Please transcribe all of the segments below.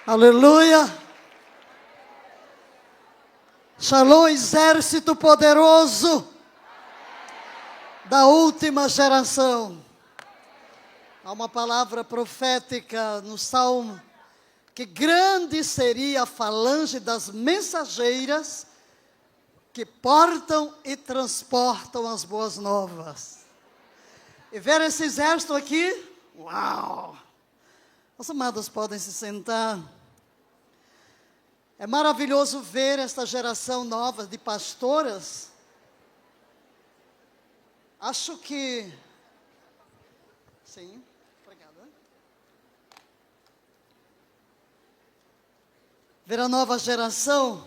Aleluia! Shalom, exército poderoso da última geração. Há uma palavra profética no Salmo, que grande seria a falange das mensageiras que portam e transportam as boas novas. E ver esse exército aqui, uau! Os amados podem se sentar. É maravilhoso ver esta geração nova de pastoras. Acho que... Sim, obrigada. Ver a nova geração.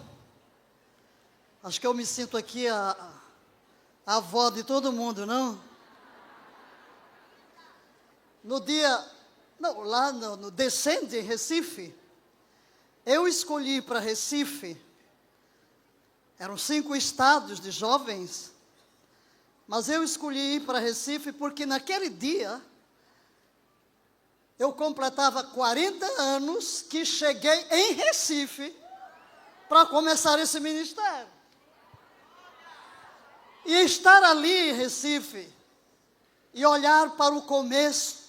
Acho que eu me sinto aqui a avó de todo mundo, não? No dia... Não, lá no Descende, em Recife, eu escolhi para Recife, eram 5 estados de jovens, mas eu escolhi ir para Recife porque naquele dia, eu completava 40 anos que cheguei em Recife para começar esse ministério. E estar ali em Recife e olhar para o começo,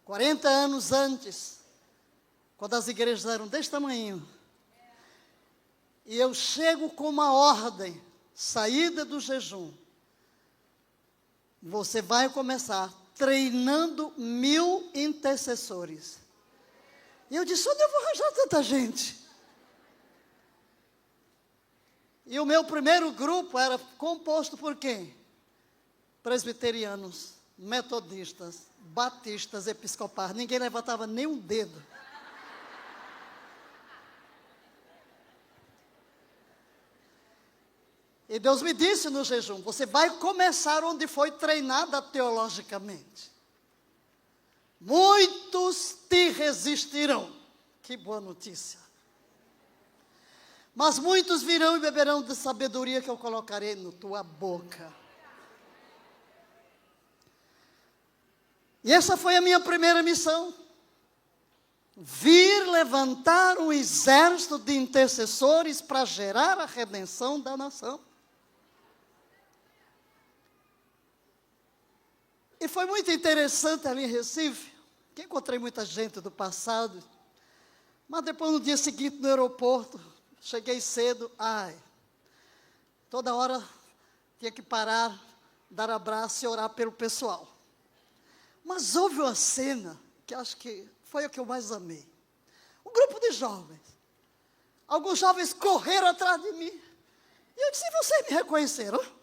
40 anos antes, quando as igrejas eram desse tamanho, e eu chego com uma ordem, saída do jejum, você vai começar treinando 1000 intercessores. E eu disse, onde eu vou arranjar tanta gente? E o meu primeiro grupo era composto por quem? Presbiterianos, metodistas, batistas, episcopais. Ninguém levantava nem um dedo. E Deus me disse no jejum, você vai começar onde foi treinada teologicamente. Muitos te resistirão. Que boa notícia. Mas muitos virão e beberão da sabedoria que eu colocarei na tua boca. E essa foi a minha primeira missão. Vir levantar um exército de intercessores para gerar a redenção da nação. E foi muito interessante ali em Recife, que encontrei muita gente do passado, mas depois no dia seguinte no aeroporto, cheguei cedo, toda hora tinha que parar, dar abraço e orar pelo pessoal. Mas houve uma cena, que acho que foi a que eu mais amei. Um grupo de jovens, alguns jovens correram atrás de mim, e eu disse, vocês me reconheceram?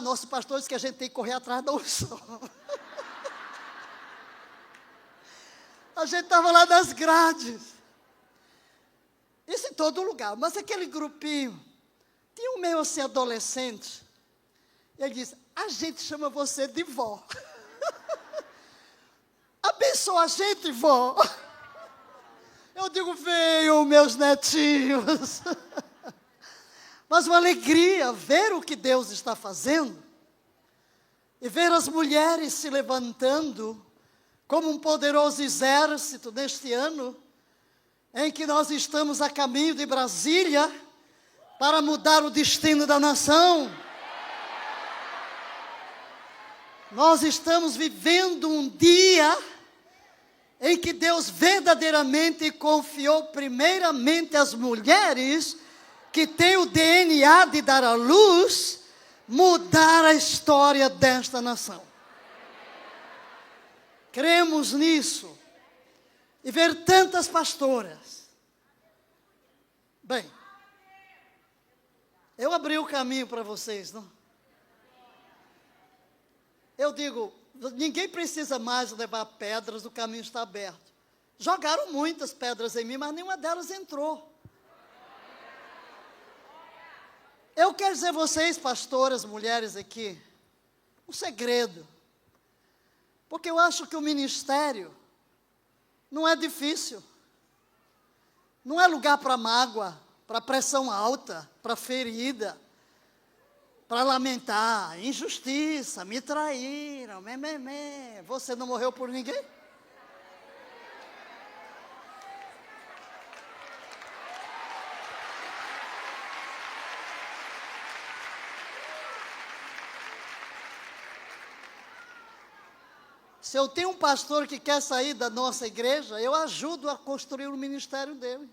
Nosso pastor disse que a gente tem que correr atrás da unção. A gente estava lá nas grades. Isso em todo lugar. Mas aquele grupinho, tinha um meio assim adolescente. E ele disse, a gente chama você de vó. Abençoa a gente, vó. Eu digo, venham meus netinhos. Mas uma alegria ver o que Deus está fazendo e ver as mulheres se levantando como um poderoso exército neste ano em que nós estamos a caminho de Brasília para mudar o destino da nação. Nós estamos vivendo um dia em que Deus verdadeiramente confiou primeiramente às mulheres que tem o DNA de dar à luz, mudar a história desta nação. Cremos nisso. E ver tantas pastoras. Bem, eu abri o caminho para vocês, não? Eu digo, ninguém precisa mais levar pedras, o caminho está aberto. Jogaram muitas pedras em mim, mas nenhuma delas entrou. Eu quero dizer a vocês, pastoras, mulheres aqui, um segredo. Porque eu acho que o ministério não é difícil. Não é lugar para mágoa, para pressão alta, para ferida, para lamentar, injustiça, me traíram, Você não morreu por ninguém? Se eu tenho um pastor que quer sair da nossa igreja, eu ajudo a construir o ministério dele.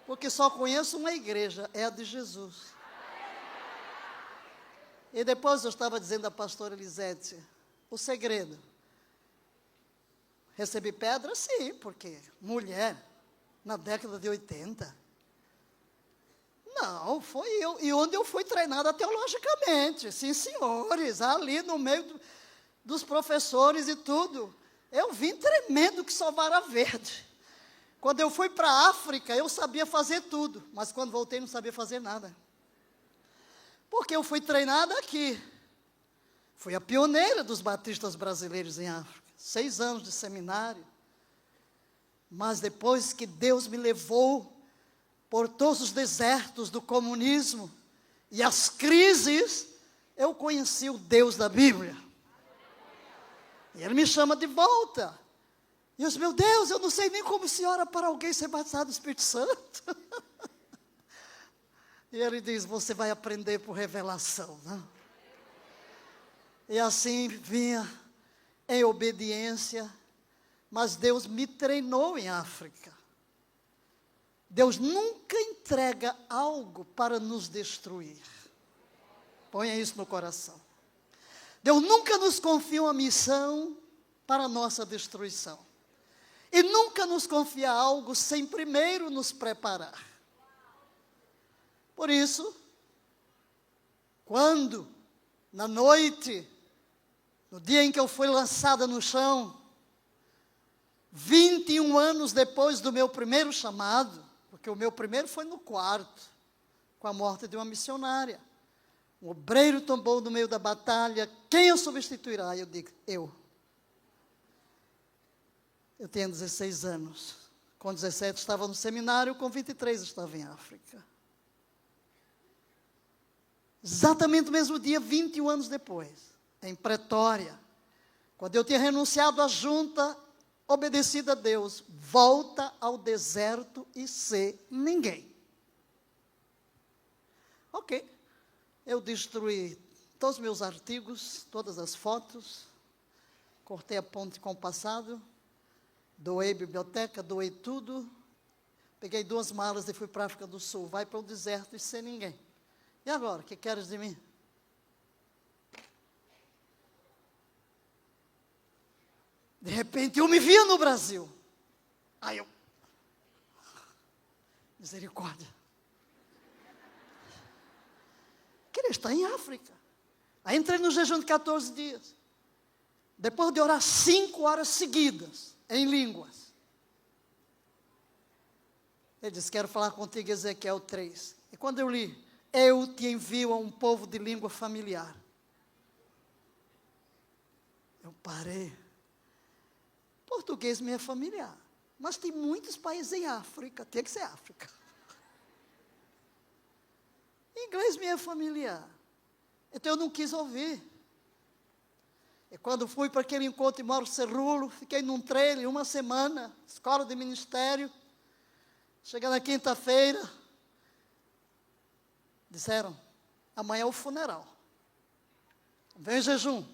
Porque só conheço uma igreja, é a de Jesus. E depois eu estava dizendo à pastora Elisete, o segredo. Recebi pedra? Sim, porque mulher, na década de 80. Não, foi eu. E onde eu fui treinada teologicamente. Sim, senhores, ali no meio dos professores e tudo. Eu vim tremendo que só vara verde. Quando eu fui para a África, eu sabia fazer tudo. Mas quando voltei, não sabia fazer nada. Porque eu fui treinada aqui. Fui a pioneira dos batistas brasileiros em África. 6 anos de seminário. Mas depois que Deus me levou por todos os desertos do comunismo e as crises, eu conheci o Deus da Bíblia. E Ele me chama de volta. E eu disse, meu Deus, eu não sei nem como se ora para alguém ser batizado do Espírito Santo. E Ele diz, você vai aprender por revelação. Né? E assim vinha em obediência, mas Deus me treinou em África. Deus nunca entrega algo para nos destruir. Ponha isso no coração. Deus nunca nos confia uma missão para a nossa destruição. E nunca nos confia algo sem primeiro nos preparar. Por isso, quando, na noite, no dia em que eu fui lançada no chão, 21 anos depois do meu primeiro chamado, porque o meu primeiro foi no quarto, com a morte de uma missionária. Um obreiro tombou no meio da batalha, quem o substituirá? Eu digo, eu. Eu tinha 16 anos, com 17 estava no seminário, com 23 estava em África. Exatamente no mesmo dia, 21 anos depois, em Pretória, quando eu tinha renunciado à junta, obedecido a Deus, volta ao deserto e ser ninguém. Ok, eu destruí todos os meus artigos, todas as fotos, cortei a ponte com o passado, doei biblioteca, doei tudo, peguei 2 malas e fui para a África do Sul, vai para o deserto e ser ninguém. E agora, o que queres de mim? De repente, eu me via no Brasil. Aí eu... Misericórdia. Queria estar em África. Aí entrei no jejum de 14 dias. Depois de orar 5 horas seguidas, em línguas. Ele disse, quero falar contigo, Ezequiel 3. E quando eu li, eu te envio a um povo de língua familiar. Eu parei. Português me é familiar, mas tem muitos países em África, tem que ser África. Inglês me é familiar, então eu não quis ouvir. E quando fui para aquele encontro em Mauro Cerrulo, fiquei num trailer 1 semana, escola de ministério, chegando na quinta-feira, disseram, amanhã é o funeral, vem jejum.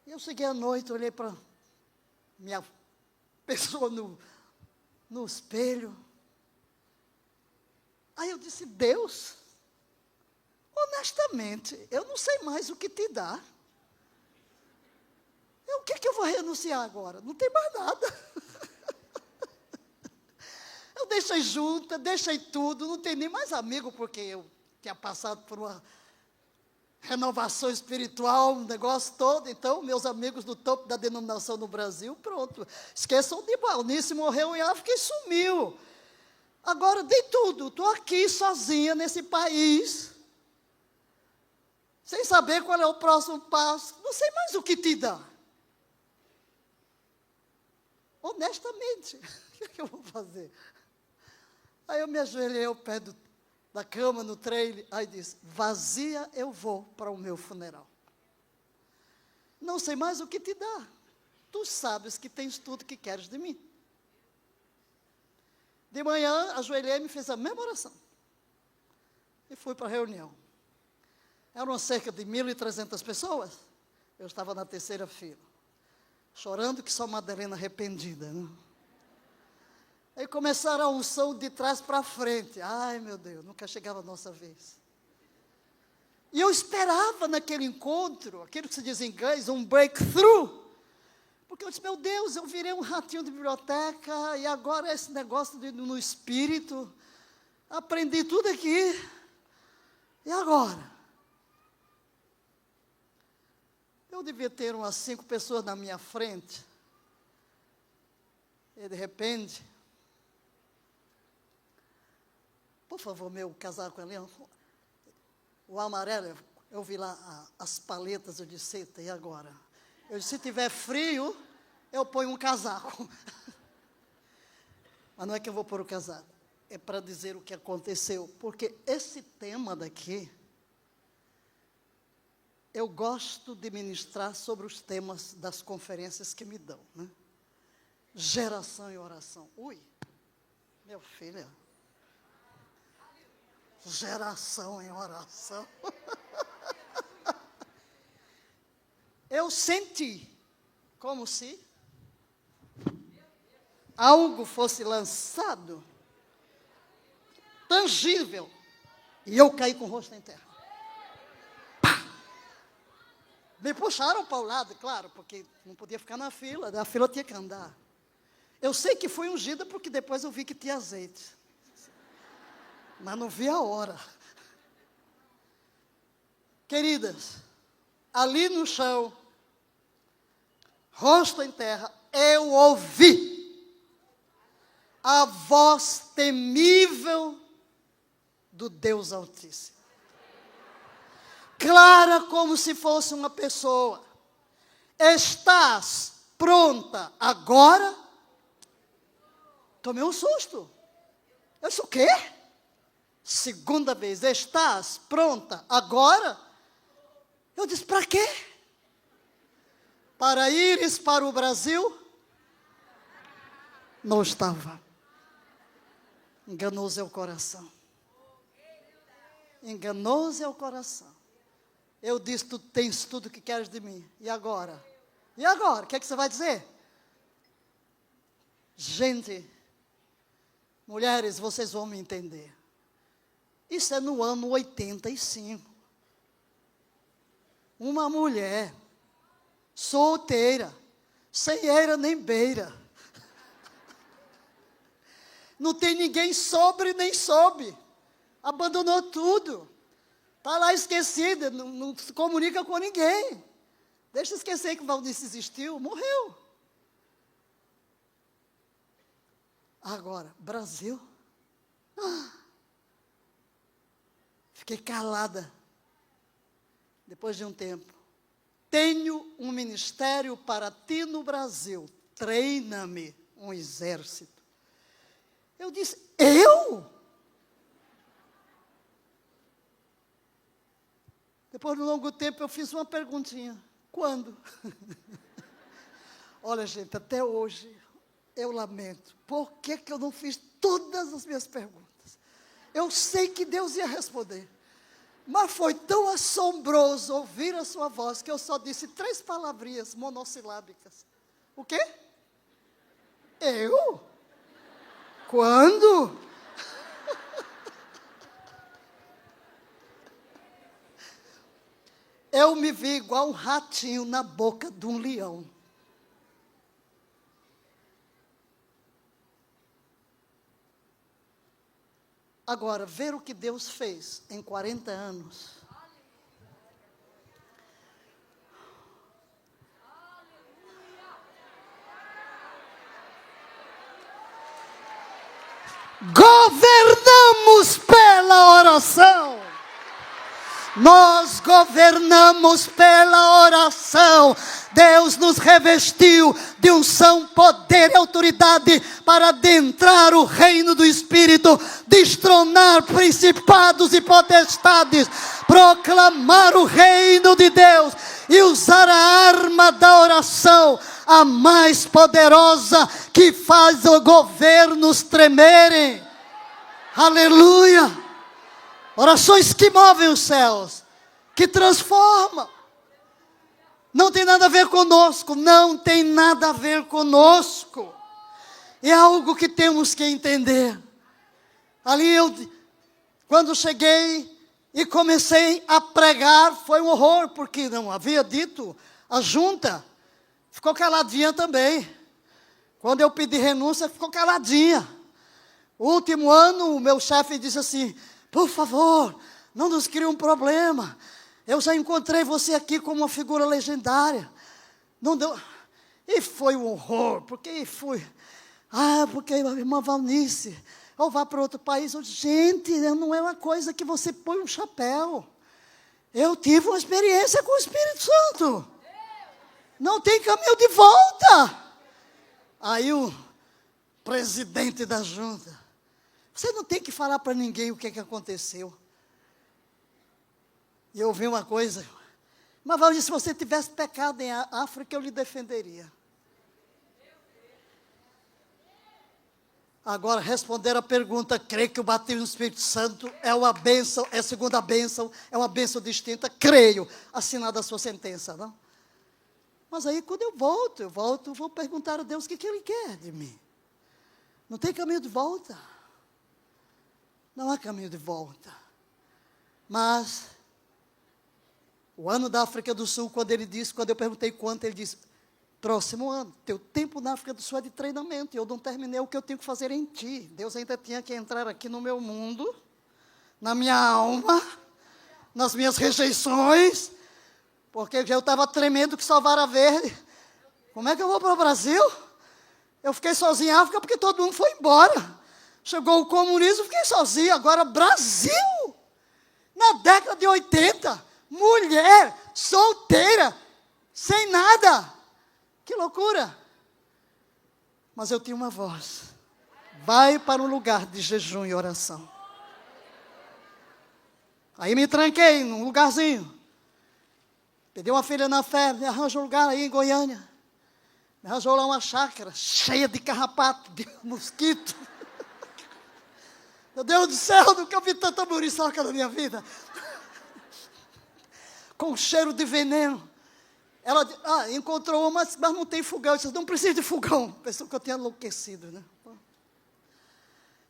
E eu cheguei à noite, olhei para minha pessoa no espelho. Aí eu disse, Deus, honestamente, eu não sei mais o que te dar. O que eu vou renunciar agora? Não tem mais nada. Eu deixei junta, deixei tudo, não tenho nem mais amigo, porque eu tinha passado por uma renovação espiritual, um negócio todo. Então, meus amigos do topo da denominação no Brasil, pronto. Esqueçam de Balnice, morreu em África e sumiu. Agora, dei tudo. Estou aqui sozinha nesse país, sem saber qual é o próximo passo. Não sei mais o que te dar. Honestamente, o que eu vou fazer? Aí eu me ajoelhei ao pé da cama, no trailer, aí disse, vazia eu vou para o meu funeral. Não sei mais o que te dar. Tu sabes que tens tudo que queres de mim. De manhã, ajoelhei e me fez a mesma oração. E fui para a reunião. Eram cerca de 1.300 pessoas. Eu estava na terceira fila, chorando que só Madalena arrependida, né? Aí começaram a unção de trás para frente. Ai, meu Deus, nunca chegava a nossa vez. E eu esperava naquele encontro, aquilo que se diz em inglês, um breakthrough. Porque eu disse, meu Deus, eu virei um ratinho de biblioteca, e agora esse negócio no espírito, aprendi tudo aqui, e agora? Eu devia ter umas 5 pessoas na minha frente, e de repente, por favor, meu casaco ali, o amarelo, eu vi lá as paletas, eu disse, eita, e agora? Eu disse, se tiver frio, eu ponho um casaco. Mas não é que eu vou pôr o casaco, é para dizer o que aconteceu, porque esse tema daqui, eu gosto de ministrar sobre os temas das conferências que me dão, né? Geração e oração. Ui, meu filho, geração em oração. Eu senti como se algo fosse lançado, tangível, e eu caí com o rosto em terra. Pá! Me puxaram para o lado, claro, porque não podia ficar na fila, a fila tinha que andar. Eu sei que fui ungida porque depois eu vi que tinha azeite. Mas não vi a hora. Queridas, ali no chão, rosto em terra, eu ouvi a voz temível do Deus Altíssimo. Clara como se fosse uma pessoa. Estás pronta agora? Tomei um susto. Eu disse, o quê? Segunda vez, estás pronta agora? Eu disse, para quê? Para ires para o Brasil? Não estava. Enganoso é o coração. Enganoso é o coração. Eu disse, tu tens tudo o que queres de mim. E agora? E agora? O que é que você vai dizer? Gente, mulheres, vocês vão me entender. Isso é no ano 85. Uma mulher solteira, sem eira nem beira. Não tem ninguém sobre nem sob. Abandonou tudo. Está lá esquecida, não se comunica com ninguém. Deixa eu esquecer que Valdice existiu, morreu. Agora, Brasil. Fiquei calada. Depois de um tempo. Tenho um ministério para ti no Brasil. Treina-me um exército. Eu disse, eu? Depois de um longo tempo eu fiz uma perguntinha. Quando? Olha, gente, até hoje eu lamento. Por que eu não fiz todas as minhas perguntas? Eu sei que Deus ia responder. Mas foi tão assombroso ouvir a sua voz que eu só disse 3 palavrinhas monossilábicas. O quê? Eu? Quando? Eu me vi igual um ratinho na boca de um leão. Agora, ver o que Deus fez em 40 anos. Governamos pela oração. Nós governamos pela oração. Deus nos revestiu de unção, poder e autoridade para adentrar o reino do Espírito, destronar principados e potestades, proclamar o reino de Deus e usar a arma da oração, a mais poderosa que faz os governos tremerem. Aleluia! Orações que movem os céus, que transformam. Não tem nada a ver conosco, não tem nada a ver conosco. É algo que temos que entender. Ali quando cheguei e comecei a pregar, foi um horror, porque não havia dito, a junta ficou caladinha também. Quando eu pedi renúncia, ficou caladinha. O último ano, o meu chefe disse assim, por favor, não nos crie um problema. Eu já encontrei você aqui como uma figura legendária. Não deu. E foi um horror, porque porque a irmã Valnice, ou vá para outro país. Gente, não é uma coisa que você põe um chapéu. Eu tive uma experiência com o Espírito Santo. Não tem caminho de volta. Aí o presidente da junta, você não tem que falar para ninguém o que aconteceu. E eu ouvi uma coisa, mas Valdir, se você tivesse pecado em África, eu lhe defenderia. Agora, responder a pergunta, creio que o batismo no Espírito Santo é uma bênção, é a segunda bênção, é uma bênção distinta, creio, assinada a sua sentença, não? Mas aí, quando eu volto, vou perguntar a Deus o que Ele quer de mim. Não tem caminho de volta. Não há caminho de volta. Mas o ano da África do Sul, quando eu perguntei quanto, ele disse, próximo ano, teu tempo na África do Sul é de treinamento, e eu não terminei o que eu tenho que fazer em ti. Deus ainda tinha que entrar aqui no meu mundo, na minha alma, nas minhas rejeições, porque eu estava tremendo que Salvara Verde. Como é que eu vou para o Brasil? Eu fiquei sozinho em África porque todo mundo foi embora. Chegou o comunismo, fiquei sozinho. Agora, Brasil, na década de 80, mulher, solteira, sem nada. Que loucura. Mas eu tinha uma voz. Vai para um lugar de jejum e oração. Aí me tranquei num lugarzinho. Pedi uma filha na fé, me arranjou um lugar aí em Goiânia. Me arranjou lá uma chácara cheia de carrapato, de mosquito. Meu Deus do céu, nunca vi tanta muriçoca na minha vida. Com cheiro de veneno. Ela encontrou uma, mas não tem fogão. Eu disse, não precisa de fogão. Pensou que eu tinha enlouquecido, né?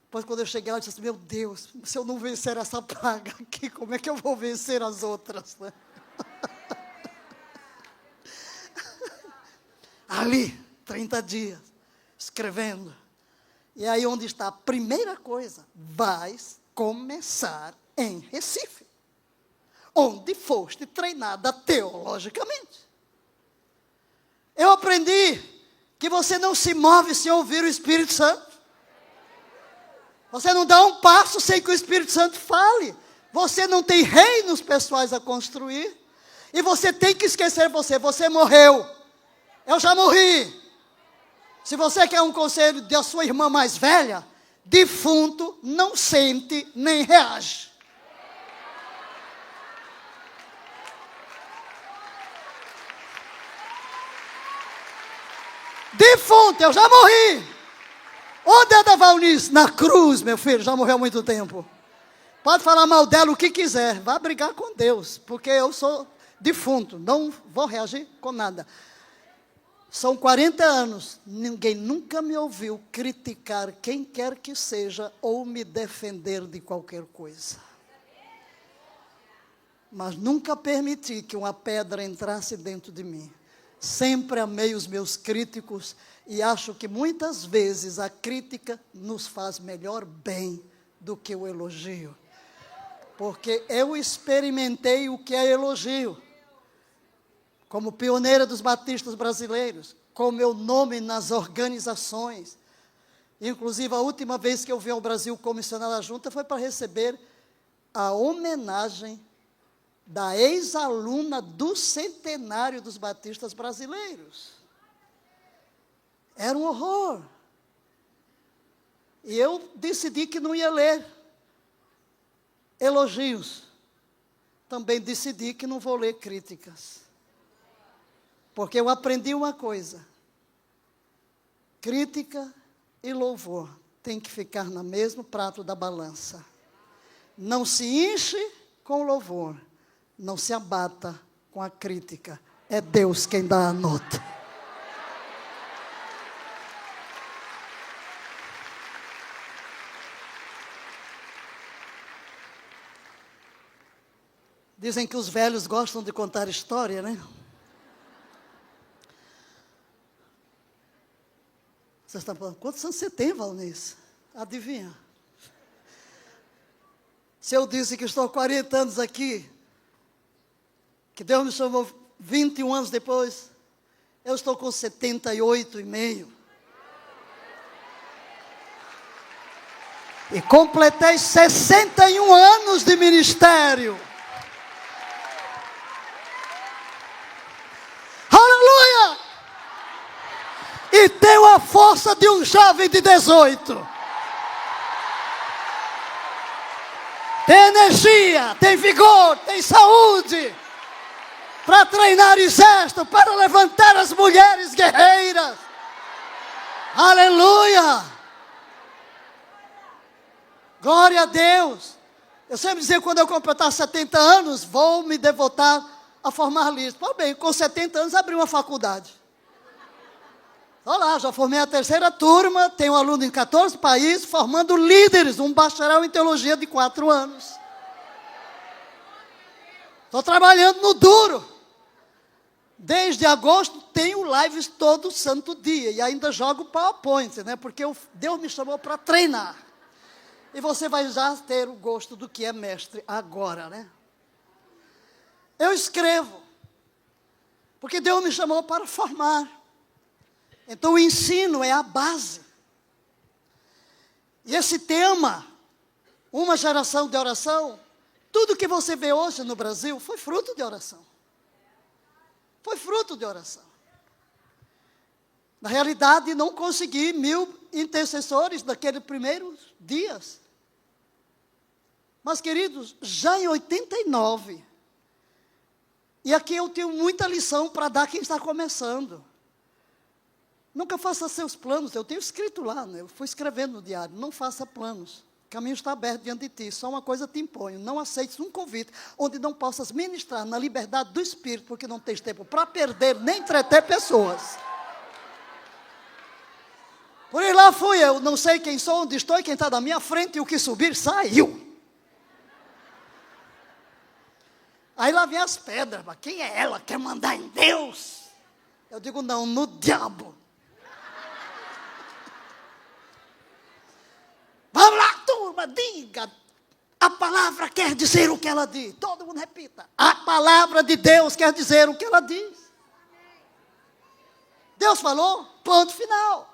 Depois, quando eu cheguei, ela disse, meu Deus, se eu não vencer essa praga aqui, como é que eu vou vencer as outras, né? Ali, 30 dias, escrevendo. E aí onde está a primeira coisa? Vais começar em Recife, onde foste treinada teologicamente. Eu aprendi que você não se move sem ouvir o Espírito Santo. Você não dá um passo sem que o Espírito Santo fale. Você não tem reinos pessoais a construir. E você tem que esquecer você morreu. Eu já morri. Se você quer um conselho da sua irmã mais velha, defunto não sente nem reage. Defunto, eu já morri. Onde é da Valnice? Na cruz, meu filho, já morreu há muito tempo. Pode falar mal dela o que quiser, vai brigar com Deus, porque eu sou defunto, não vou reagir com nada. São 40 anos, ninguém nunca me ouviu criticar quem quer que seja ou me defender de qualquer coisa. Mas nunca permiti que uma pedra entrasse dentro de mim. Sempre amei os meus críticos e acho que muitas vezes a crítica nos faz melhor bem do que o elogio. Porque eu experimentei o que é elogio. Como pioneira dos batistas brasileiros, com meu nome nas organizações. Inclusive, a última vez que eu vim ao Brasil como missionário da junta foi para receber a homenagem da ex-aluna do centenário dos batistas brasileiros. Era um horror. E eu decidi que não ia ler elogios. Também decidi que não vou ler críticas. Porque eu aprendi uma coisa. Crítica e louvor tem que ficar no mesmo prato da balança. Não se enche com louvor. Não se abata com a crítica. É Deus quem dá a nota. Dizem que os velhos gostam de contar história, né? Vocês estão falando, quantos anos você tem, Valnice? Adivinha? Se eu disse que estou 40 anos aqui, que Deus me chamou 21 anos depois, eu estou com 78,5. E completei 61 anos de ministério. Aleluia! E tenho a força de um jovem de 18. Tem energia, tem vigor, tem saúde. Para treinar exército, para levantar as mulheres guerreiras. Aleluia! Glória a Deus. Eu sempre dizia, quando eu completar 70 anos, vou me devotar a formar líderes. Pois bem, com 70 anos abri uma faculdade. Olha lá, já formei a 3ª turma, tenho aluno em 14 países, formando líderes, um bacharel em teologia de 4 anos. Estou trabalhando no duro. Desde agosto tenho lives todo santo dia, e ainda jogo PowerPoint, né? Porque Deus me chamou para treinar. E você vai já ter o gosto do que é mestre agora, né? Eu escrevo, porque Deus me chamou para formar. Então o ensino é a base. E esse tema, uma geração de oração, tudo que você vê hoje no Brasil foi fruto de oração. Foi fruto de oração. Na realidade, não consegui 1000 intercessores naqueles primeiros dias. Mas, queridos, já em 89, e aqui eu tenho muita lição para dar a quem está começando. Nunca faça seus planos, eu tenho escrito lá, né? Eu fui escrevendo no diário, não faça planos. O caminho está aberto diante de ti, só uma coisa te imponho, não aceites um convite onde não possas ministrar na liberdade do Espírito, porque não tens tempo para perder, nem entreter pessoas. Por aí lá fui eu, não sei quem sou, onde estou, e quem está na minha frente, e o que subir, saiu. Aí lá vem as pedras, mas quem é ela? Quer mandar em Deus? Eu digo, não, no diabo. Vamos lá, turma, diga. A palavra quer dizer o que ela diz. Todo mundo repita. A palavra de Deus quer dizer o que ela diz. Deus falou, ponto final.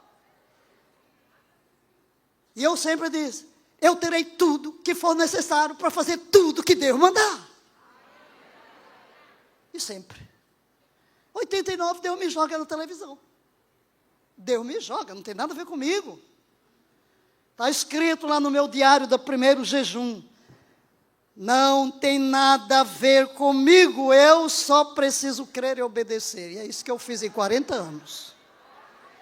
E eu sempre disse, eu terei tudo que for necessário para fazer tudo que Deus mandar. E sempre. 89, Deus me joga na televisão. Deus me joga, não tem nada a ver comigo. Está escrito lá no meu diário do primeiro jejum. Não tem nada a ver comigo, eu só preciso crer e obedecer. E é isso que eu fiz em 40 anos.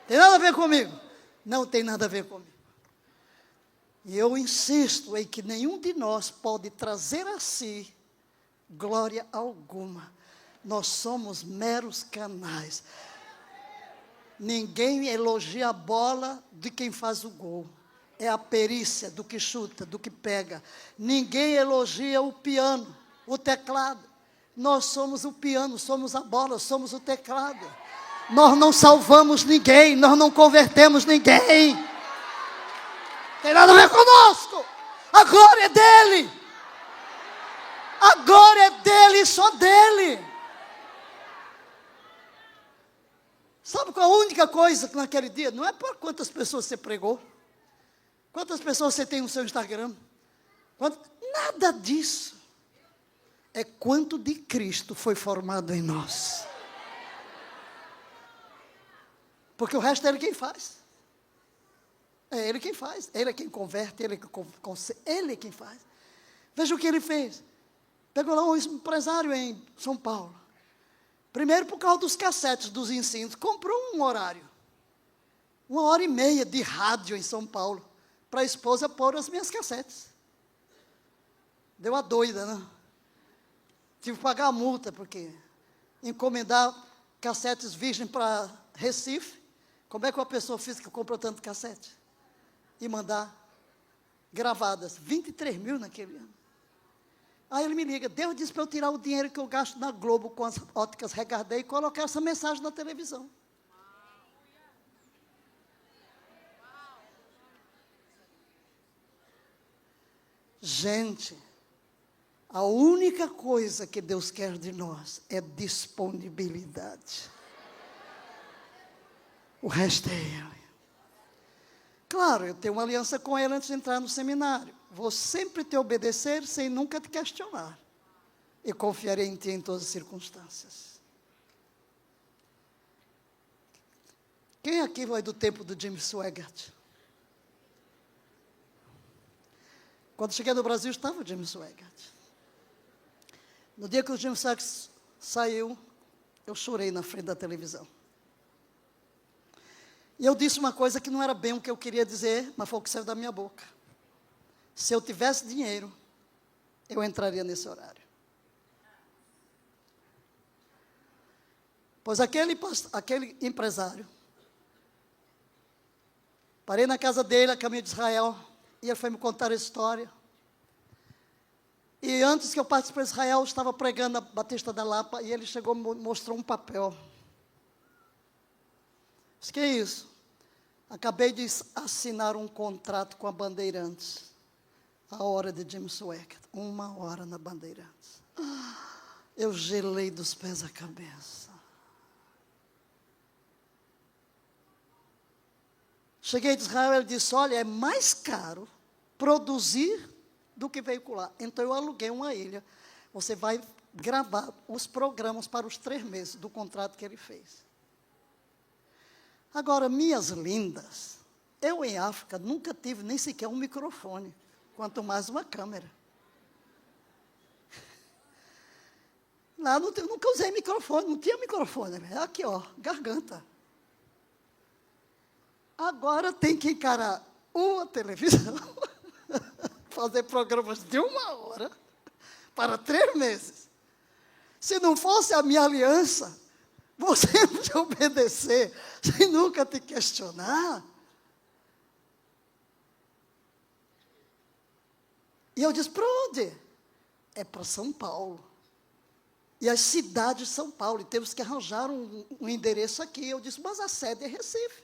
Tem nada a ver comigo? Não tem nada a ver comigo. E eu insisto em que nenhum de nós pode trazer a si glória alguma. Nós somos meros canais. Ninguém elogia a bola de quem faz o gol. É a perícia do que chuta, do que pega. Ninguém elogia o piano, o teclado. Nós somos o piano, somos a bola, somos o teclado. Nós não salvamos ninguém, nós não convertemos ninguém. Tem nada a ver conosco. A glória é dele. A glória é dele e só dele. Sabe qual a única coisa que naquele dia? Não é por quantas pessoas você pregou. Quantas pessoas você tem no seu Instagram? Nada disso. É quanto de Cristo foi formado em nós. Porque o resto é Ele quem faz. É Ele quem faz. Ele é quem converte, Ele é quem faz. Veja o que Ele fez. Pegou lá um empresário em São Paulo. Primeiro por causa dos cassetes, dos ensinos. Comprou um horário. 1h30 de rádio em São Paulo. Para a esposa pôr as minhas cassetes. Deu a doida, né? Tive que pagar a multa, porque encomendar cassetes virgem para Recife. Como é que uma pessoa física comprou tanto cassete? E mandar gravadas, 23 mil naquele ano. Aí ele me liga, Deus disse para eu tirar o dinheiro que eu gasto na Globo com as óticas Regardei e colocar essa mensagem na televisão. Gente, a única coisa que Deus quer de nós é disponibilidade. O resto é Ele. Claro, eu tenho uma aliança com Ele antes de entrar no seminário. Vou sempre te obedecer sem nunca te questionar. E confiarei em ti em todas as circunstâncias. Quem aqui vai do tempo do Jim Swaggart? Quando cheguei no Brasil, estava o Jim Swaggart. No dia que o Jim Swaggart saiu, eu chorei na frente da televisão. E eu disse uma coisa que não era bem o que eu queria dizer, mas foi o que saiu da minha boca. Se eu tivesse dinheiro, eu entraria nesse horário. Pois aquele empresário, parei na casa dele, a caminho de Israel, e ele foi me contar a história. E antes que eu partisse para Israel, eu estava pregando na Batista da Lapa, e ele chegou e mostrou um papel. Disse, que é isso? Acabei de assinar um contrato com a Bandeirantes. A hora de Jim Swaggart. 1 hora na Bandeirantes. Eu gelei dos pés à cabeça. Cheguei de Israel, ele disse, olha, é mais caro produzir do que veicular. Então eu aluguei uma ilha. Você vai gravar os programas para os 3 meses do contrato que ele fez. Agora, minhas lindas, eu em África nunca tive nem sequer um microfone, quanto mais uma câmera. Lá eu nunca usei microfone, não tinha microfone, aqui ó, garganta. Agora tem que encarar uma televisão, fazer programas de 1 hora, para 3 meses. Se não fosse a minha aliança, você te obedecer, sem nunca te questionar. E eu disse, para onde? É para São Paulo. E as cidades de São Paulo, e temos que arranjar um endereço aqui. Eu disse, mas a sede é Recife.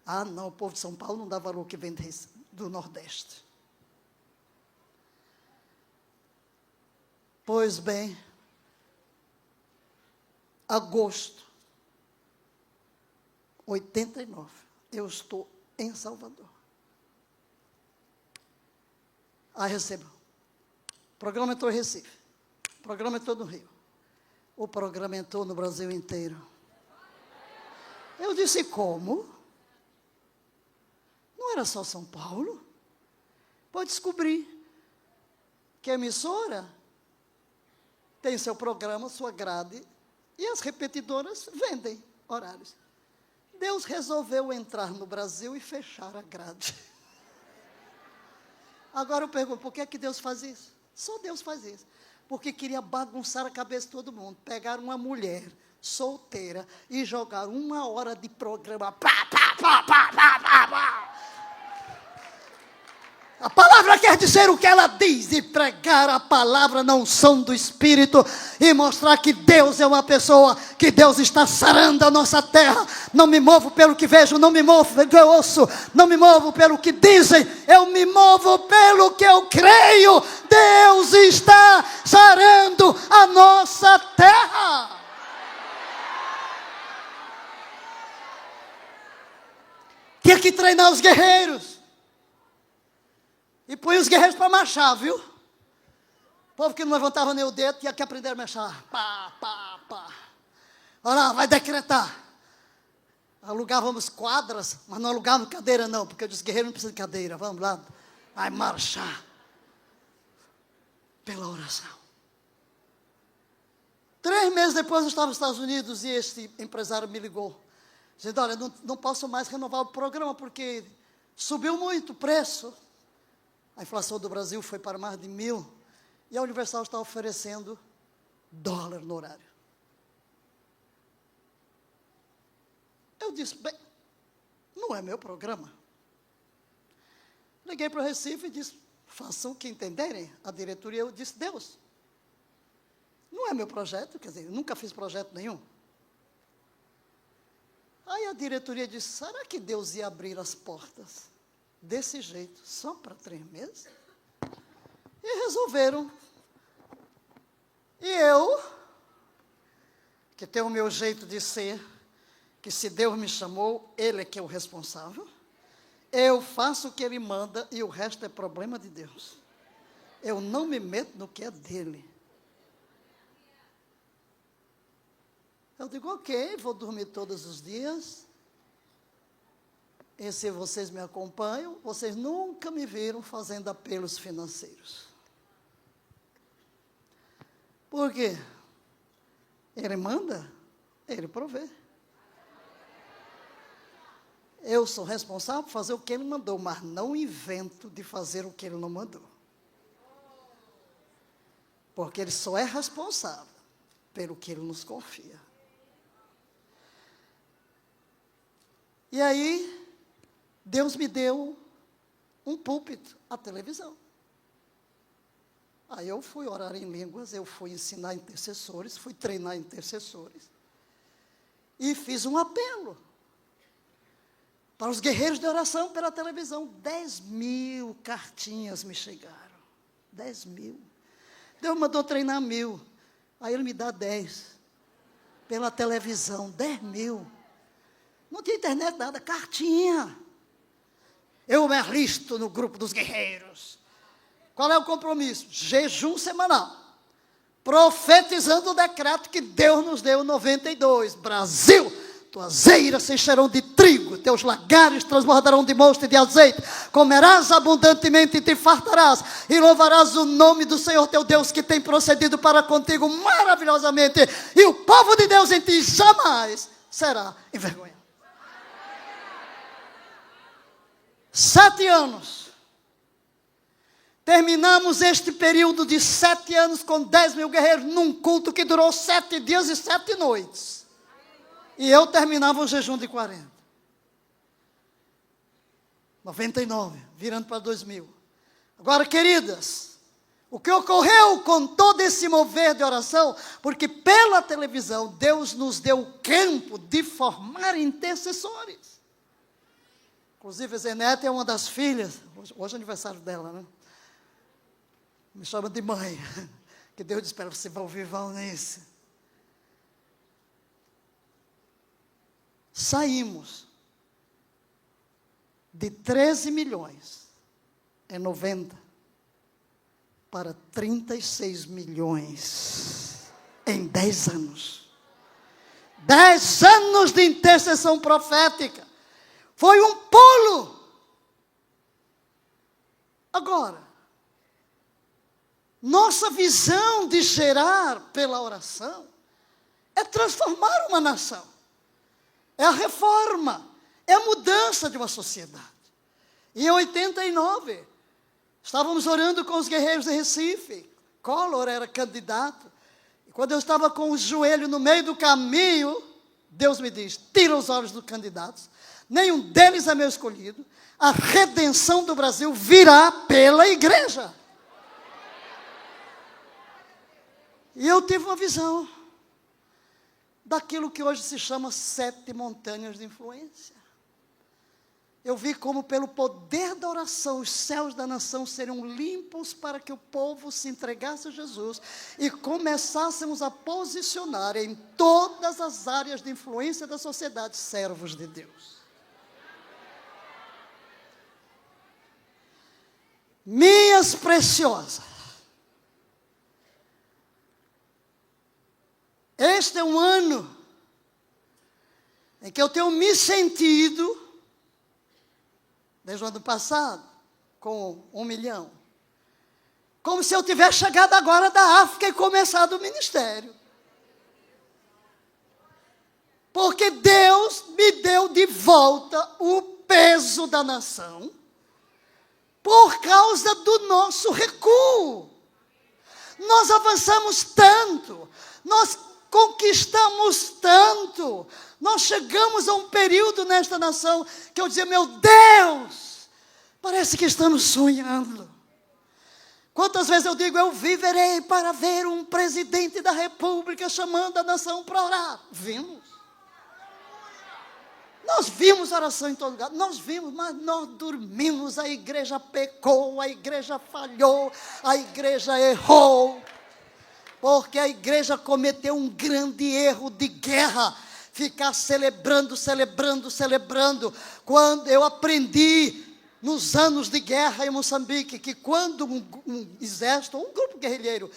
Ah, não, o povo de São Paulo não dá valor que vem do Nordeste. Pois bem, agosto 89, eu estou em Salvador. Aí recebo. O programa entrou em Recife. O programa entrou no Rio. O programa entrou no Brasil inteiro. Eu disse, como? Não era só São Paulo? Pode descobrir que a emissora tem seu programa, sua grade, e as repetidoras vendem horários. Deus resolveu entrar no Brasil e fechar a grade. Agora eu pergunto, por que Deus faz isso? Só Deus faz isso. Porque queria bagunçar a cabeça de todo mundo. Pegar uma mulher solteira e jogar 1 hora de programa. Pá, pá, pá, pá, pá, pá, pá. A palavra quer dizer o que ela diz, e pregar a palavra na unção do Espírito, e mostrar que Deus é uma pessoa, que Deus está sarando a nossa terra. Não me movo pelo que vejo, não me movo pelo que eu ouço, não me movo pelo que dizem, eu me movo pelo que eu creio. Deus está sarando a nossa terra. Tinha que treinar os guerreiros. E põe os guerreiros para marchar, viu? O povo que não levantava nem o dedo tinha que aprender a marchar. Pá, pá, pá. Olha lá, vai decretar. Alugávamos quadras, mas não alugávamos cadeira não, porque os guerreiros não precisam de cadeira. Vamos lá, vai marchar. Pela oração. 3 meses depois eu estava nos Estados Unidos e este empresário me ligou. Dizendo, olha, não posso mais renovar o programa porque subiu muito o preço. A inflação do Brasil foi para mais de 1.000. E a Universal está oferecendo $1 no horário. Eu disse, bem, não é meu programa. Liguei para o Recife e disse, façam o que entenderem. A diretoria, eu disse, Deus, não é meu projeto, quer dizer, eu nunca fiz projeto nenhum. Aí a diretoria disse, será que Deus ia abrir as portas desse jeito, só para 3 meses? E resolveram. E eu, que tenho o meu jeito de ser, que se Deus me chamou, Ele é que é o responsável, eu faço o que Ele manda e o resto é problema de Deus. Eu não me meto no que é dele. Eu digo, ok, vou dormir todos os dias. E se vocês me acompanham, vocês nunca me viram fazendo apelos financeiros. Por quê? Ele manda, Ele provê. Eu sou responsável por fazer o que Ele mandou, mas não invento de fazer o que Ele não mandou. Porque Ele só é responsável pelo que Ele nos confia. E aí, Deus me deu um púlpito, a televisão. Aí eu fui orar em línguas, eu fui ensinar intercessores, fui treinar intercessores. E fiz um apelo para os guerreiros de oração pela televisão. 10.000 cartinhas me chegaram. 10.000. Deus mandou treinar 1.000. Aí Ele me dá 10. Pela televisão, 10.000. Não tinha internet, nada, cartinha. Eu me alisto no grupo dos guerreiros. Qual é o compromisso? Jejum semanal. Profetizando o decreto que Deus nos deu em 92. Brasil, tuas eiras se encherão de trigo, teus lagares transbordarão de mosto e de azeite. Comerás abundantemente e te fartarás. E louvarás o nome do Senhor teu Deus, que tem procedido para contigo maravilhosamente. E o povo de Deus em ti jamais será envergonhado. 7 anos. Terminamos este período de 7 anos com 10.000 guerreiros num culto que durou 7 dias e 7 noites. E eu terminava um jejum de 40. 99, virando para 2000. Agora, queridas, o que ocorreu com todo esse mover de oração? Porque pela televisão Deus nos deu o campo de formar intercessores. Inclusive, a Zenete é uma das filhas, hoje é aniversário dela, né? Me chama de mãe, que Deus disse para ela, você vai ouvir Valnice. Saímos de 13 milhões em 90 para 36 milhões em 10 anos. 10 anos de intercessão profética. Foi um pulo. Agora, nossa visão de gerar pela oração é transformar uma nação. É a reforma, é a mudança de uma sociedade. E em 89, estávamos orando com os guerreiros de Recife. Collor era candidato. E quando eu estava com o joelho no meio do caminho, Deus me diz, tira os olhos dos candidatos. Nenhum deles é meu escolhido. A redenção do Brasil virá pela igreja. E eu tive uma visão daquilo que hoje se chama 7 montanhas de influência. Eu vi como pelo poder da oração os céus da nação seriam limpos para que o povo se entregasse a Jesus e começássemos a posicionar em todas as áreas de influência da sociedade servos de Deus. Minhas preciosas, este é um ano em que eu tenho me sentido, desde o ano passado, com 1 milhão, como se eu tivesse chegado agora da África e começado o ministério. Porque Deus me deu de volta o peso da nação, por causa do nosso recuo. Nós avançamos tanto, nós conquistamos tanto, Nós chegamos a um período nesta nação que eu dizia, meu Deus, parece que estamos sonhando. Quantas vezes eu digo, eu viverei para ver um presidente da república chamando a nação para orar. Vimos. Nós vimos oração em todo lugar, nós vimos, mas nós dormimos, a igreja pecou, a igreja falhou, a igreja errou, porque a igreja cometeu um grande erro de guerra, ficar celebrando. Quando eu aprendi nos anos de guerra em Moçambique, que quando um exército, ou um grupo guerrilheiro,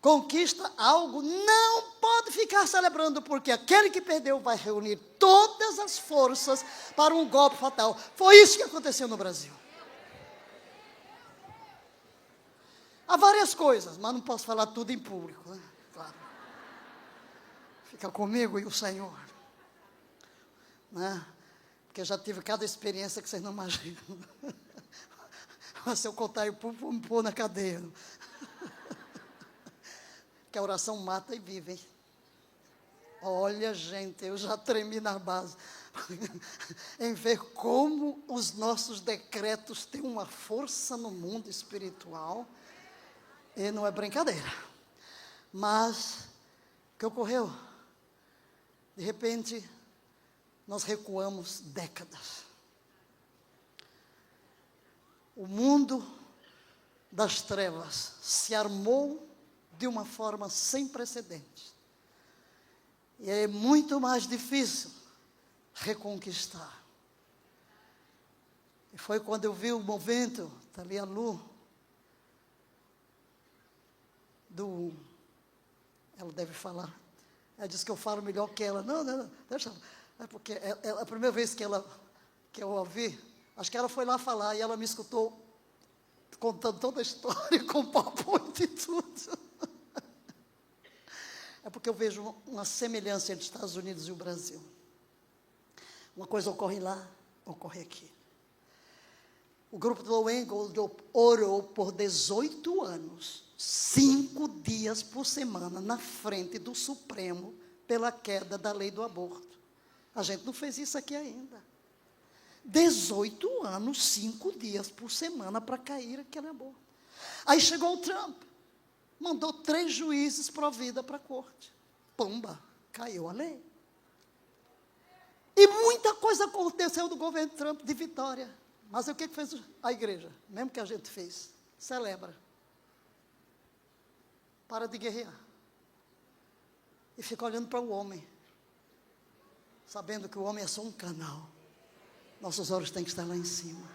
conquista algo, não pode ficar celebrando, porque aquele que perdeu vai reunir todas as forças para um golpe fatal. Foi isso que aconteceu no Brasil. Há várias coisas, mas não posso falar tudo em público, né? Claro. Fica comigo e o Senhor, né? Porque eu já tive cada experiência que vocês não imaginam. Mas se eu contar em público, vou me pôr na cadeia. Que a oração mata e vive, hein? Olha, gente, eu já tremi na base em ver como os nossos decretos têm uma força no mundo espiritual, e não é brincadeira. Mas o que ocorreu? De repente, nós recuamos décadas. O mundo das trevas se armou de uma forma sem precedentes. E é muito mais difícil reconquistar. E foi quando eu vi o movimento, está ali a Lu, ela deve falar. Ela disse que eu falo melhor que ela. Não, deixa ela. É porque a primeira vez que eu ouvi, acho que ela foi lá falar e ela me escutou contando toda a história, com PowerPoint e tudo. É porque eu vejo uma semelhança entre os Estados Unidos e o Brasil. Uma coisa ocorre lá, ocorre aqui. O grupo do Low Angle orou por 18 anos, 5 dias por semana, na frente do Supremo, pela queda da lei do aborto. A gente não fez isso aqui ainda. 18 anos, 5 dias por semana para cair aquele aborto. Aí chegou o Trump. Mandou 3 juízes pró-vida para a corte. Pumba, caiu a lei. E muita coisa aconteceu do governo Trump de vitória. Mas o que fez a igreja? Mesmo que a gente fez. Celebra. Para de guerrear. E fica olhando para o homem. Sabendo que o homem é só um canal. Nossos olhos têm que estar lá em cima.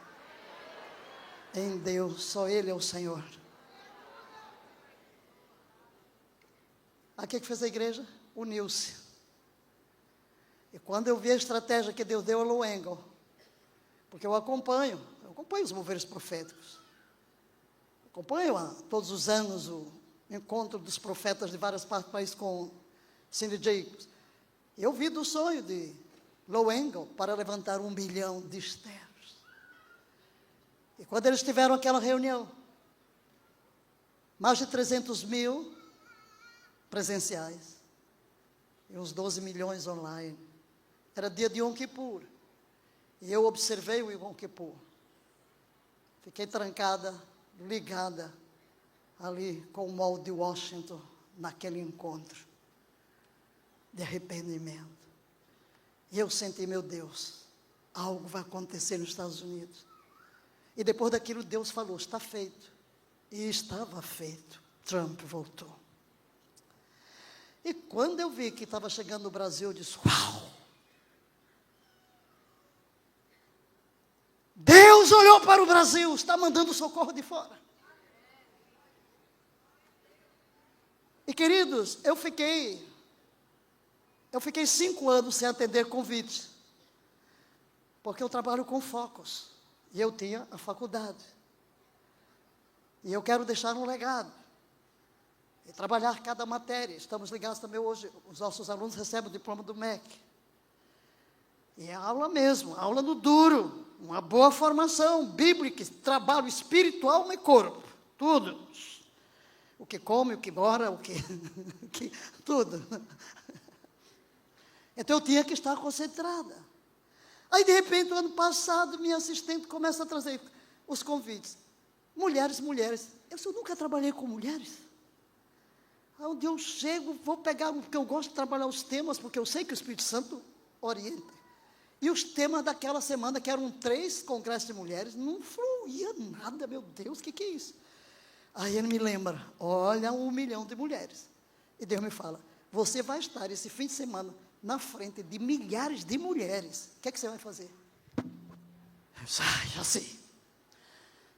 Em Deus, só Ele é o Senhor. Aqui que fez a igreja? Uniu-se. E quando eu vi a estratégia que Deus deu a Low Angle, porque eu acompanho os moveres proféticos. Acompanho todos os anos o encontro dos profetas de várias partes do país com Cindy Jacobs. Eu vi do sonho de Low Angle para levantar 1 bilhão de estéreo. E quando eles tiveram aquela reunião, mais de 300 mil presenciais e uns 12 milhões online. Era dia de Yom Kippur. E eu observei o Yom Kippur. Fiquei trancada, ligada ali com o mall de Washington, naquele encontro de arrependimento. E eu senti, meu Deus, algo vai acontecer nos Estados Unidos. E depois daquilo Deus falou, está feito. E estava feito. Trump voltou. E quando eu vi que estava chegando no Brasil, eu disse, uau! Deus olhou para o Brasil, está mandando socorro de fora. E queridos, eu fiquei 5 anos sem atender convites, porque eu trabalho com focos, e eu tinha a faculdade. E eu quero deixar um legado, e trabalhar cada matéria. Estamos ligados também hoje, os nossos alunos recebem o diploma do MEC. E é aula mesmo, aula no duro, uma boa formação bíblica, trabalho espiritual e corpo, tudo. O que come, o que mora, tudo. Então eu tinha que estar concentrada. Aí, de repente, no ano passado, minha assistente começa a trazer os convites. Mulheres. Eu nunca trabalhei com mulheres. Onde eu chego, vou pegar, porque eu gosto de trabalhar os temas, porque eu sei que o Espírito Santo orienta. E os temas daquela semana, que eram 3 congressos de mulheres, não fluía nada, meu Deus, o que é isso? Aí ele me lembra, olha 1 milhão de mulheres. E Deus me fala, você vai estar esse fim de semana na frente de milhares de mulheres. O que é que você vai fazer? Já sei.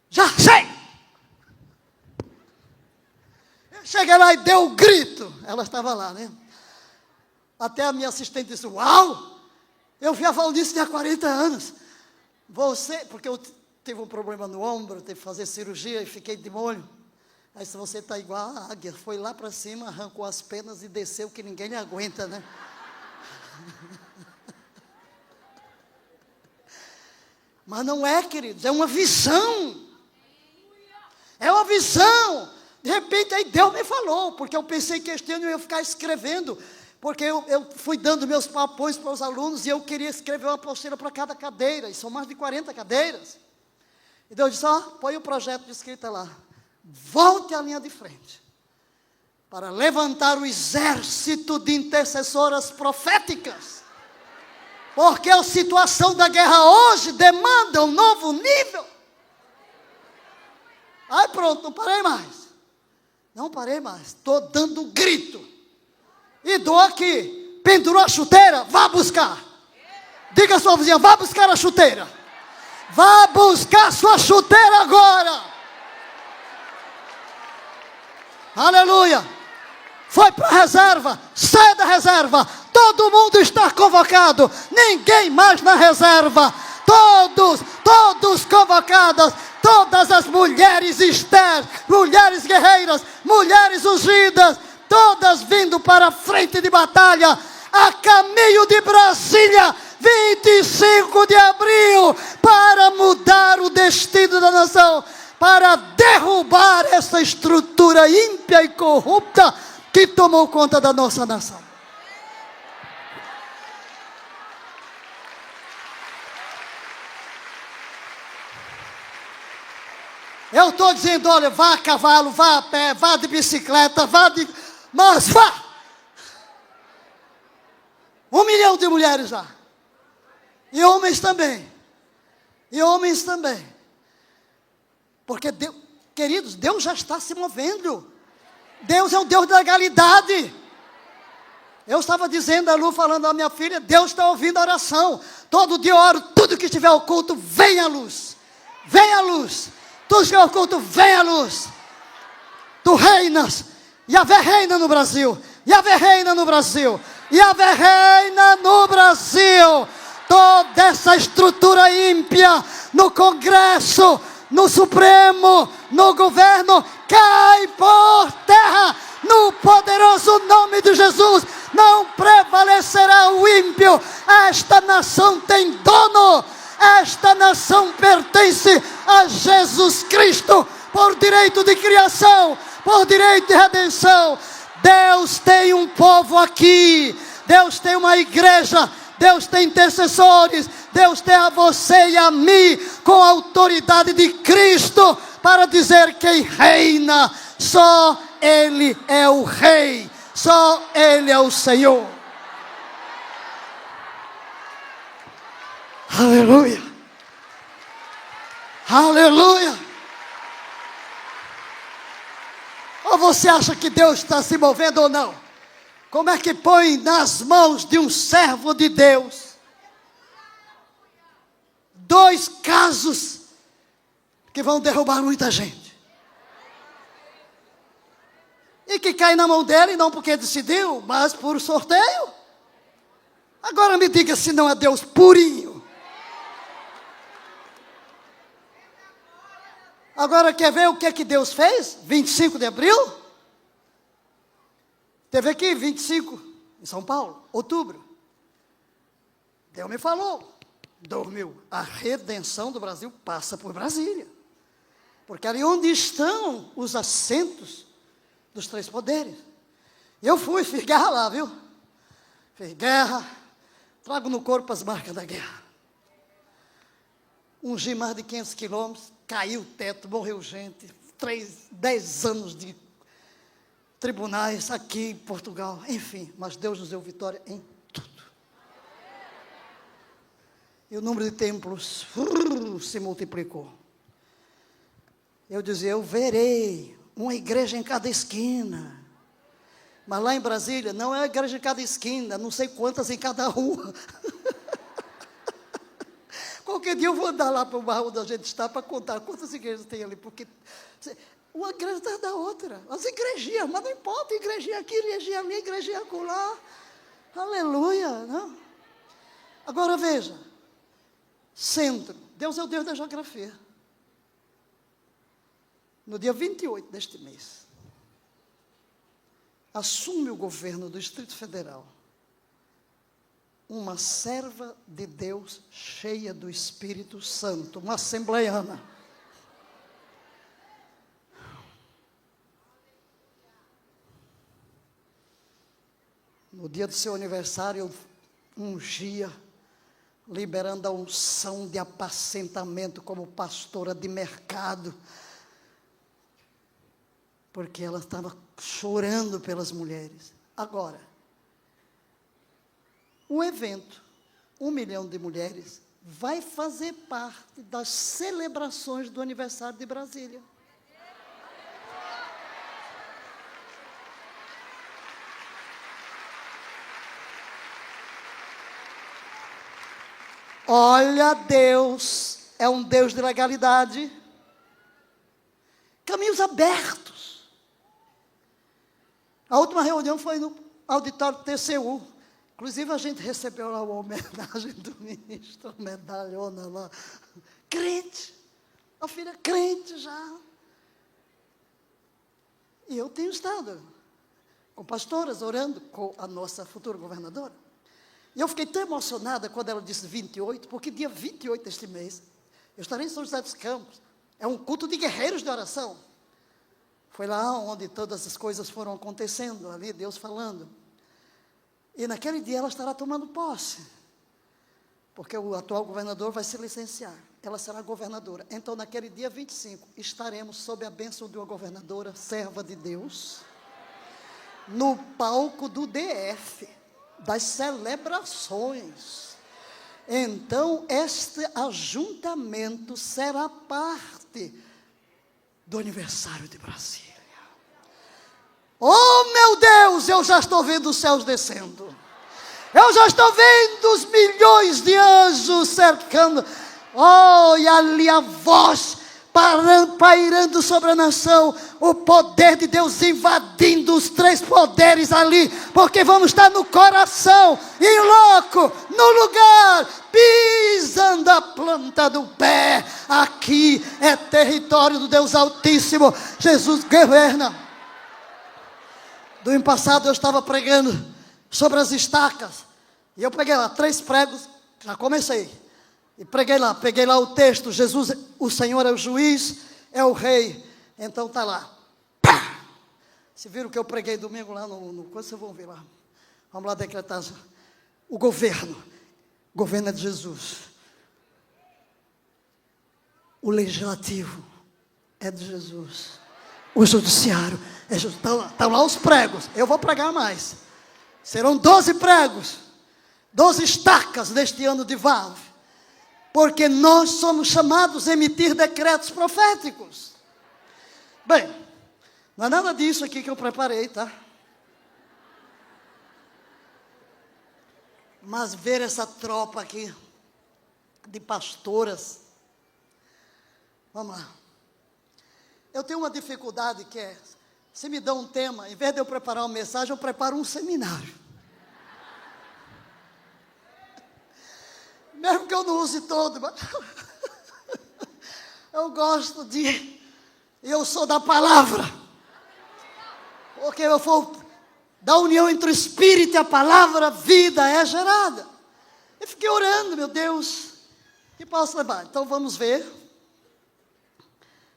Já sei! Cheguei lá e deu um grito. Ela estava lá, né? Até a minha assistente disse, uau! Eu vinha falando disso há 40 anos. Porque eu tive um problema no ombro, teve que fazer cirurgia e fiquei de molho. Aí se você está igual a águia, foi lá para cima, arrancou as penas e desceu que ninguém lhe aguenta, né? Mas não é, queridos, é uma visão. É uma visão. De repente, aí Deus me falou, porque eu pensei que este ano eu ia ficar escrevendo, porque eu fui dando meus papões para os alunos, e eu queria escrever uma apostila para cada cadeira, e são mais de 40 cadeiras. E Deus disse, põe o projeto de escrita lá, volte à linha de frente, para levantar o exército de intercessoras proféticas, porque a situação da guerra hoje demanda um novo nível. Aí pronto, não parei mais, estou dando um grito, e dou aqui, pendurou a chuteira, vá buscar, diga a sua vizinha, vá buscar a chuteira, vá buscar sua chuteira agora, aleluia, foi para a reserva, sai da reserva, todo mundo está convocado, ninguém mais na reserva, todos convocados, todas as mulheres Esther, mulheres guerreiras, mulheres ungidas, todas vindo para a frente de batalha, a caminho de Brasília, 25 de abril, para mudar o destino da nação, para derrubar essa estrutura ímpia e corrupta que tomou conta da nossa nação. Eu estou dizendo, olha, vá a cavalo, vá a pé, vá de bicicleta, mas vá! 1 milhão de mulheres lá. E homens também. Porque, Deus, queridos, Deus já está se movendo. Deus é um Deus da legalidade. Eu estava dizendo a Lu, falando à minha filha, Deus está ouvindo a oração. Todo dia eu oro, tudo que estiver oculto, vem à luz. Vem à luz. Tudo que é oculto, vem à luz. Tu reinas. Yahvé reina no Brasil. Yahvé reina no Brasil. Yahvé reina no Brasil. Toda essa estrutura ímpia no Congresso, no Supremo, no governo, cai por terra. No poderoso nome de Jesus, não prevalecerá o ímpio. Esta nação tem dono. Esta nação pertence a Jesus Cristo, por direito de criação, por direito de redenção. Deus tem um povo aqui, Deus tem uma igreja, Deus tem intercessores, Deus tem a você e a mim, com a autoridade de Cristo, para dizer quem reina, só Ele é o Rei, só Ele é o Senhor. Aleluia, aleluia. Ou você acha que Deus está se movendo ou não? Como é que põe nas mãos de um servo de Deus 2 casos que vão derrubar muita gente? E que cai na mão dele, não porque decidiu, mas por sorteio. Agora me diga se não é Deus purinho. Agora quer ver o que é que Deus fez? 25 de abril? Teve aqui 25 em São Paulo, outubro. Deus me falou, dormiu. A redenção do Brasil passa por Brasília. Porque ali onde estão os assentos dos 3 poderes. Eu fiz guerra lá, viu? Fiz guerra, Trago no corpo as marcas da guerra. Ungi mais de 500 quilômetros, caiu o teto, morreu gente. 10 anos de tribunais aqui em Portugal. Enfim, mas Deus nos deu vitória em tudo. E o número de templos se multiplicou. Eu dizia, eu verei uma igreja em cada esquina. Mas lá em Brasília, não é a igreja em cada esquina, não sei quantas em cada rua. Qualquer dia eu vou andar lá para o bairro onde a gente está para contar quantas igrejas tem ali, porque uma igreja está da outra. As igrejinhas, mas não importa, igrejinha aqui, igrejinha ali, igrejinha acolá. Aleluia, não? Agora veja, centro, Deus é o Deus da geografia. No dia 28 deste mês, assume o governo do Distrito Federal uma serva de Deus cheia do Espírito Santo, uma assembleiana. No dia do seu aniversário, eu ungia, liberando a unção de apacentamento como pastora de mercado, porque ela estava chorando pelas mulheres. Agora, o evento, 1 milhão de mulheres, vai fazer parte das celebrações do aniversário de Brasília. Olha, Deus é um Deus de legalidade. Caminhos abertos. A última reunião foi no auditório do TCU. Inclusive, a gente recebeu lá uma homenagem do ministro, uma medalhona lá. Crente. A filha crente já. E eu tenho estado com pastoras, orando com a nossa futura governadora. E eu fiquei tão emocionada quando ela disse 28, porque dia 28 deste mês, eu estarei em São José dos Campos. É um culto de guerreiros de oração. Foi lá onde todas as coisas foram acontecendo, ali Deus falando. E naquele dia ela estará tomando posse, porque o atual governador vai se licenciar. Ela será governadora. Então, naquele dia 25, estaremos sob a bênção de uma governadora, serva de Deus, no palco do DF, das celebrações. Então, este ajuntamento será parte do aniversário de Brasília. Oh, meu Deus, eu já estou vendo os céus descendo. Eu já estou vendo os milhões de anjos cercando. Oh, e ali a voz pairando sobre a nação. O poder de Deus invadindo os 3 poderes ali. Porque vamos estar no coração, em loco, no lugar, pisando a planta do pé. Aqui é território do Deus Altíssimo. Jesus governa. Domingo passado eu estava pregando sobre as estacas. E eu peguei lá 3 pregos, já comecei. E peguei lá o texto, Jesus, o Senhor é o juiz, é o rei. Então está lá. Pá! Se viram o que eu preguei domingo lá no coisa, vocês vão ver lá. Vamos lá decretar o governo. O governo é de Jesus. O legislativo é de Jesus. O judiciário é de Jesus. Estão lá os pregos. Eu vou pregar mais. Serão 12 pregos. 12 estacas neste ano de Valve. Porque nós somos chamados a emitir decretos proféticos. Bem, não é nada disso aqui que eu preparei, tá? Mas ver essa tropa aqui, de pastoras. Vamos lá. Eu tenho uma dificuldade que é, se me dão um tema, em vez de eu preparar uma mensagem, eu preparo um seminário. Mesmo que eu não use todo, mas eu gosto de, eu sou da palavra. Porque eu for da união entre o Espírito e a palavra, a vida é gerada. Eu fiquei orando, meu Deus, que posso levar. Então vamos ver.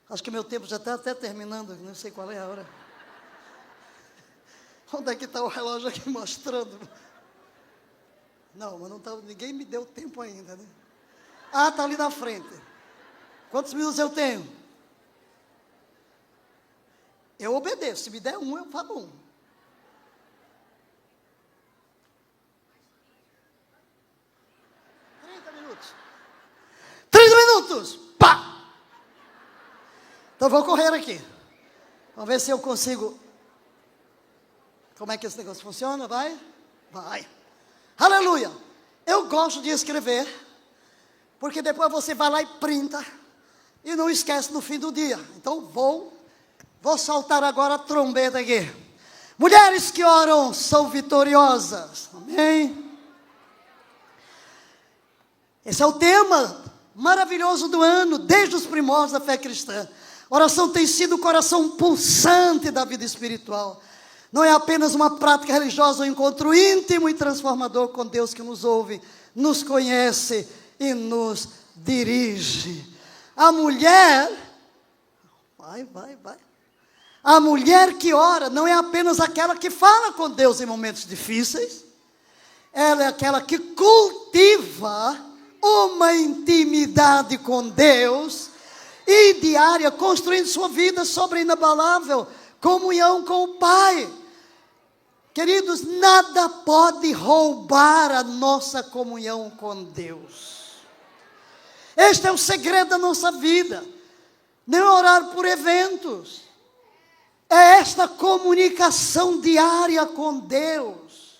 Acho que meu tempo já está até terminando, não sei qual é a hora. Onde é que está o relógio aqui mostrando? Não, mas não tá, ninguém me deu tempo ainda, né? Ah, está ali na frente. Quantos minutos eu tenho? Eu obedeço. Se me der um, eu falo um. 30 minutos. 30 minutos! Pá! Então vou correr aqui. Vamos ver se eu consigo. Como é que esse negócio funciona? Vai? Vai. Aleluia! Eu gosto de escrever, porque depois você vai lá e printa, e não esquece no fim do dia. Então vou soltar agora a trombeta aqui. Mulheres que oram são vitoriosas. Amém? Esse é o tema maravilhoso do ano, desde os primórdios da fé cristã. Oração tem sido o coração pulsante da vida espiritual. Não é apenas uma prática religiosa, um encontro íntimo e transformador com Deus que nos ouve, nos conhece e nos dirige. A mulher, vai. A mulher que ora não é apenas aquela que fala com Deus em momentos difíceis. Ela é aquela que cultiva uma intimidade com Deus e diária, construindo sua vida sobre a inabalável comunhão com o Pai. Queridos, nada pode roubar a nossa comunhão com Deus. Este é o segredo da nossa vida. Não é orar por eventos. É esta comunicação diária com Deus.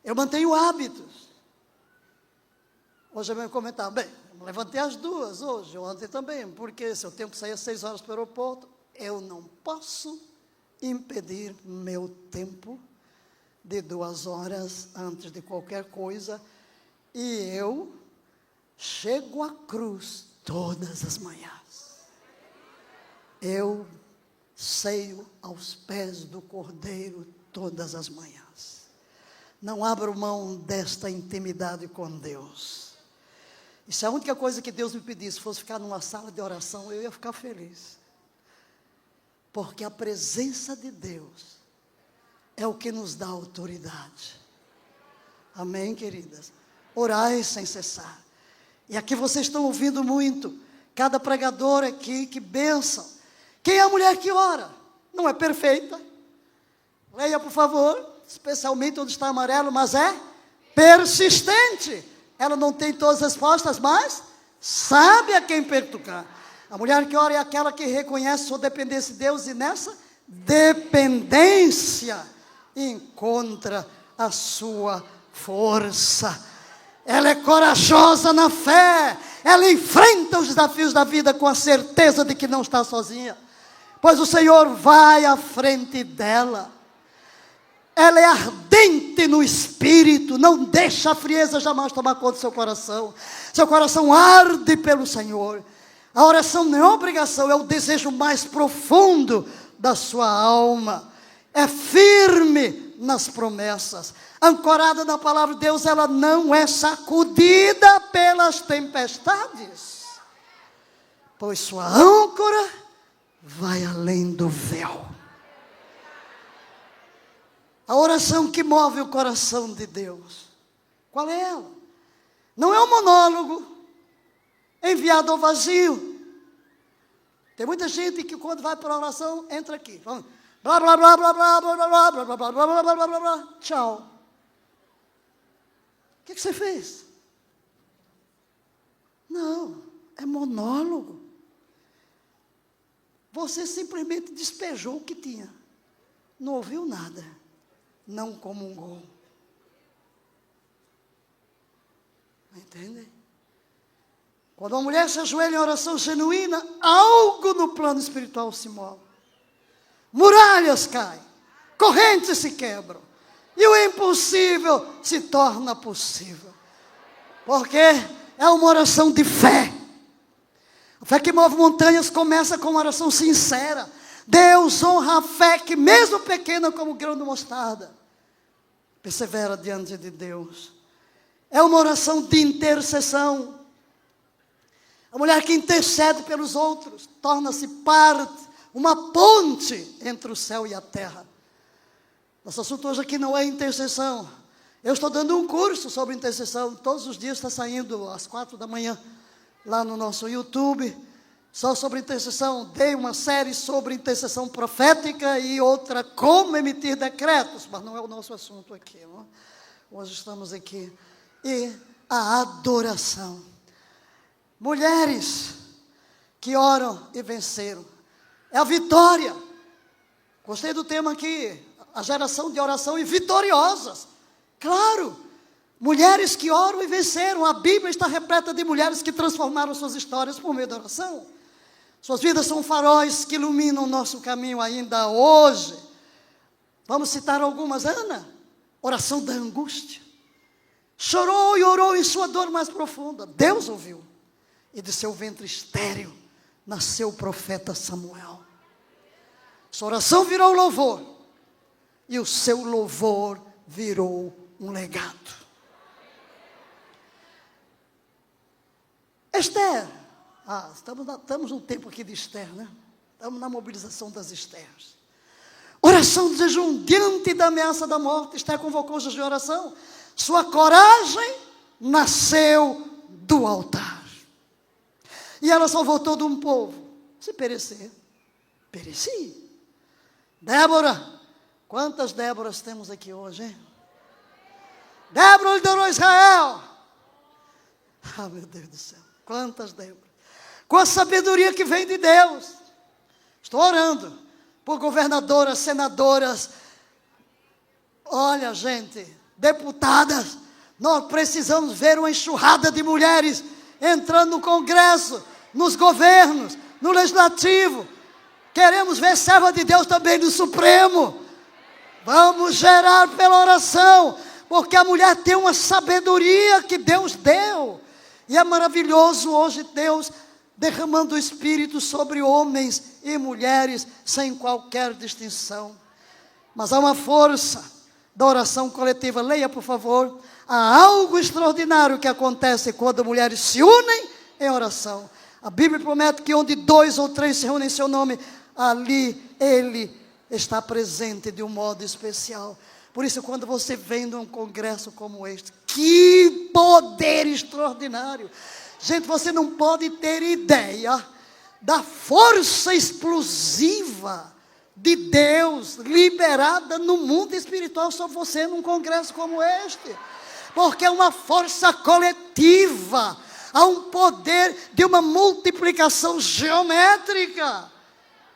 Eu mantenho hábitos. Hoje eu vou comentar, bem, eu levantei às 2 hoje, ontem também, porque se eu tenho que sair às 6 horas para o aeroporto, eu não posso impedir meu tempo de 2 horas antes de qualquer coisa, e eu chego à cruz todas as manhãs. Eu ceio aos pés do Cordeiro todas as manhãs. Não abro mão desta intimidade com Deus. E se a única coisa que Deus me pedisse fosse ficar numa sala de oração, eu ia ficar feliz. Porque a presença de Deus é o que nos dá autoridade. Amém, queridas? Orai sem cessar. E aqui vocês estão ouvindo muito. Cada pregador aqui, que bênção. Quem é a mulher que ora? Não é perfeita. Leia, por favor. Especialmente onde está amarelo, mas é persistente. Ela não tem todas as respostas, mas sabe a quem perturbar. A mulher que ora é aquela que reconhece sua dependência de Deus e nessa dependência encontra a sua força. Ela é corajosa na fé. Ela enfrenta os desafios da vida com a certeza de que não está sozinha, pois o Senhor vai à frente dela. Ela é ardente no espírito, não deixa a frieza jamais tomar conta do seu coração. Seu coração arde pelo Senhor. A oração não é obrigação, é o desejo mais profundo da sua alma. É firme nas promessas. Ancorada na palavra de Deus, ela não é sacudida pelas tempestades, pois sua âncora vai além do véu. A oração que move o coração de Deus, qual é ela? Não é um monólogo enviado ao vazio. Tem muita gente que quando vai para a oração, entra aqui. Blá, blá, blá, blá, blá, blá, blá, blá, blá, blá, blá, blá, blá, blá, blá, blá. Tchau. O que você fez? Não, é monólogo. Você simplesmente despejou o que tinha. Não ouviu nada. Não comungou. Entende? Quando uma mulher se ajoelha em oração genuína, algo no plano espiritual se move. Muralhas caem, correntes se quebram, e o impossível se torna possível. Porque é uma oração de fé. A fé que move montanhas começa com uma oração sincera. Deus honra a fé que, mesmo pequena como o grão de mostarda, persevera diante de Deus. É uma oração de intercessão. A mulher que intercede pelos outros torna-se parte, uma ponte entre o céu e a terra. Nosso assunto hoje aqui não é intercessão, Eu estou dando um curso sobre intercessão, todos os dias está saindo às 4 da manhã, lá no nosso YouTube, só sobre intercessão. Dei uma série sobre intercessão profética e outra como emitir decretos, mas não é o nosso assunto aqui, não? Hoje estamos aqui. E a adoração. Mulheres que oram e venceram. É a vitória. Gostei do tema aqui, a geração de oração e vitoriosas. Claro, mulheres que oram e venceram. A Bíblia está repleta de mulheres que transformaram suas histórias por meio da oração. Suas vidas são faróis que iluminam o nosso caminho ainda hoje. Vamos citar algumas. Ana, oração da angústia. Chorou e orou em sua dor mais profunda. Deus ouviu. E de seu ventre estéril nasceu o profeta Samuel. Sua oração virou louvor. E o seu louvor virou um legado. Esther. Estamos num tempo aqui de Esther, né? Estamos na mobilização das Esteres. Oração de jejum, diante da ameaça da morte. Esther convocou jejum e oração. Sua coragem nasceu do altar. E ela salvou todo um povo. Se perecer, pereci. Débora, quantas Déboras temos aqui hoje, hein? Débora liderou Israel. Ah, meu Deus do céu, quantas Déboras. Com a sabedoria que vem de Deus. Estou orando por governadoras, senadoras. Olha, gente, deputadas. Nós precisamos ver uma enxurrada de mulheres entrando no Congresso, nos governos, no Legislativo. Queremos ver serva de Deus também no Supremo. Vamos gerar pela oração, porque a mulher tem uma sabedoria que Deus deu. E é maravilhoso hoje Deus derramando o Espírito sobre homens e mulheres, sem qualquer distinção. Mas há uma força da oração coletiva. Leia, por favor. Há algo extraordinário que acontece quando mulheres se unem em oração. A Bíblia promete que onde 2 ou 3 se reúnem em seu nome, ali Ele está presente de um modo especial. Por isso, quando você vem num congresso como este, que poder extraordinário! Gente, você não pode ter ideia da força explosiva de Deus liberada no mundo espiritual sobre você num congresso como este. Porque é uma força coletiva, há um poder de uma multiplicação geométrica,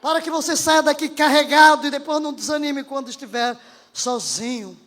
para que você saia daqui carregado e depois não desanime quando estiver sozinho.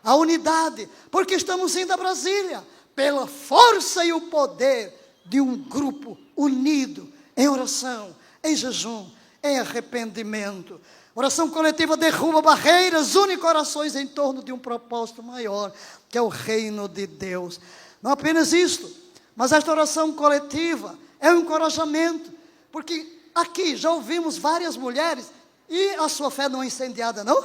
A unidade, porque estamos indo a Brasília, pela força e o poder de um grupo unido, em oração, em jejum, em arrependimento. Oração coletiva derruba barreiras, une corações em torno de um propósito maior, que é o reino de Deus. Não apenas isto, mas esta oração coletiva é um encorajamento, porque aqui já ouvimos várias mulheres, e a sua fé não é incendiada, não?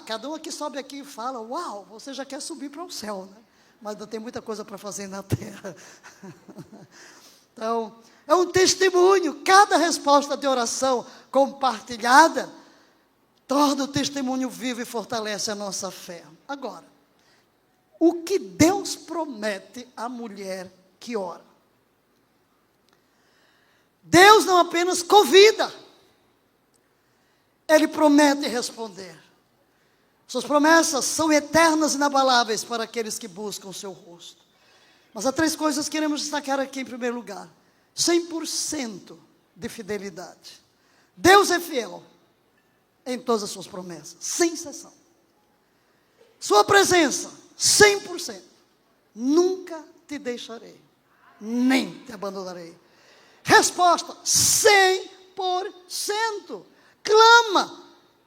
Cada um aqui sobe aqui e fala, uau, você já quer subir para o céu, né? Mas ainda tem muita coisa para fazer na terra. Então, é um testemunho. Cada resposta de oração compartilhada torna o testemunho vivo e fortalece a nossa fé. Agora, o que Deus promete à mulher que ora? Deus não apenas convida, Ele promete responder. Suas promessas são eternas e inabaláveis para aqueles que buscam o seu rosto. Mas há 3 coisas que queremos destacar aqui em primeiro lugar. 100% de fidelidade. Deus é fiel em todas as suas promessas, sem exceção. Sua presença, 100%. Nunca te deixarei, nem te abandonarei. Resposta, 100%.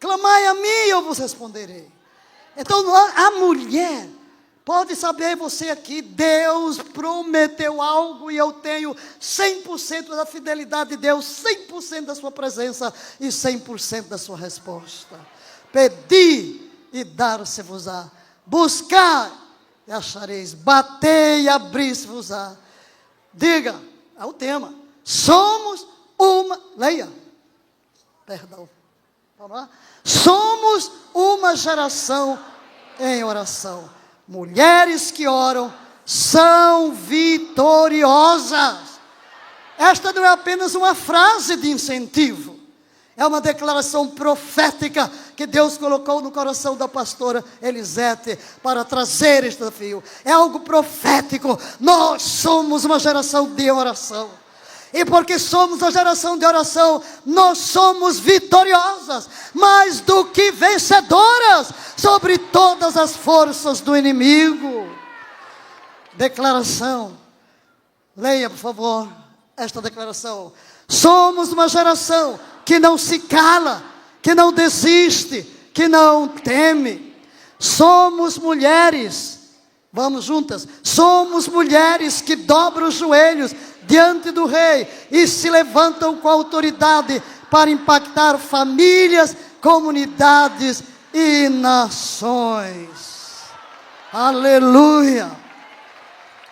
Clamai a mim e eu vos responderei. Então, a mulher pode saber, você aqui, Deus prometeu algo e eu tenho 100% da fidelidade de Deus, 100% da sua presença e 100% da sua resposta. Pedi e dar-se-vos-á. Buscar e achareis. Batei e abrir-se-vos-á. Diga, é o tema. Somos uma... Leia. Perdão. Vamos lá? Somos uma geração em oração. mulheres que oram são vitoriosas. Esta não é apenas uma frase de incentivo, é uma declaração profética que Deus colocou no coração da pastora Elisete para trazer este desafio. É algo profético. Nós somos uma geração de oração. E porque somos a geração de oração, nós somos vitoriosas, mais do que vencedoras sobre todas as forças do inimigo. Declaração. Leia, por favor, esta declaração. Somos uma geração que não se cala, que não desiste, que não teme. Somos mulheres, vamos juntas, somos mulheres que dobram os joelhos diante do rei e se levantam com autoridade para impactar famílias, comunidades e nações. Aleluia!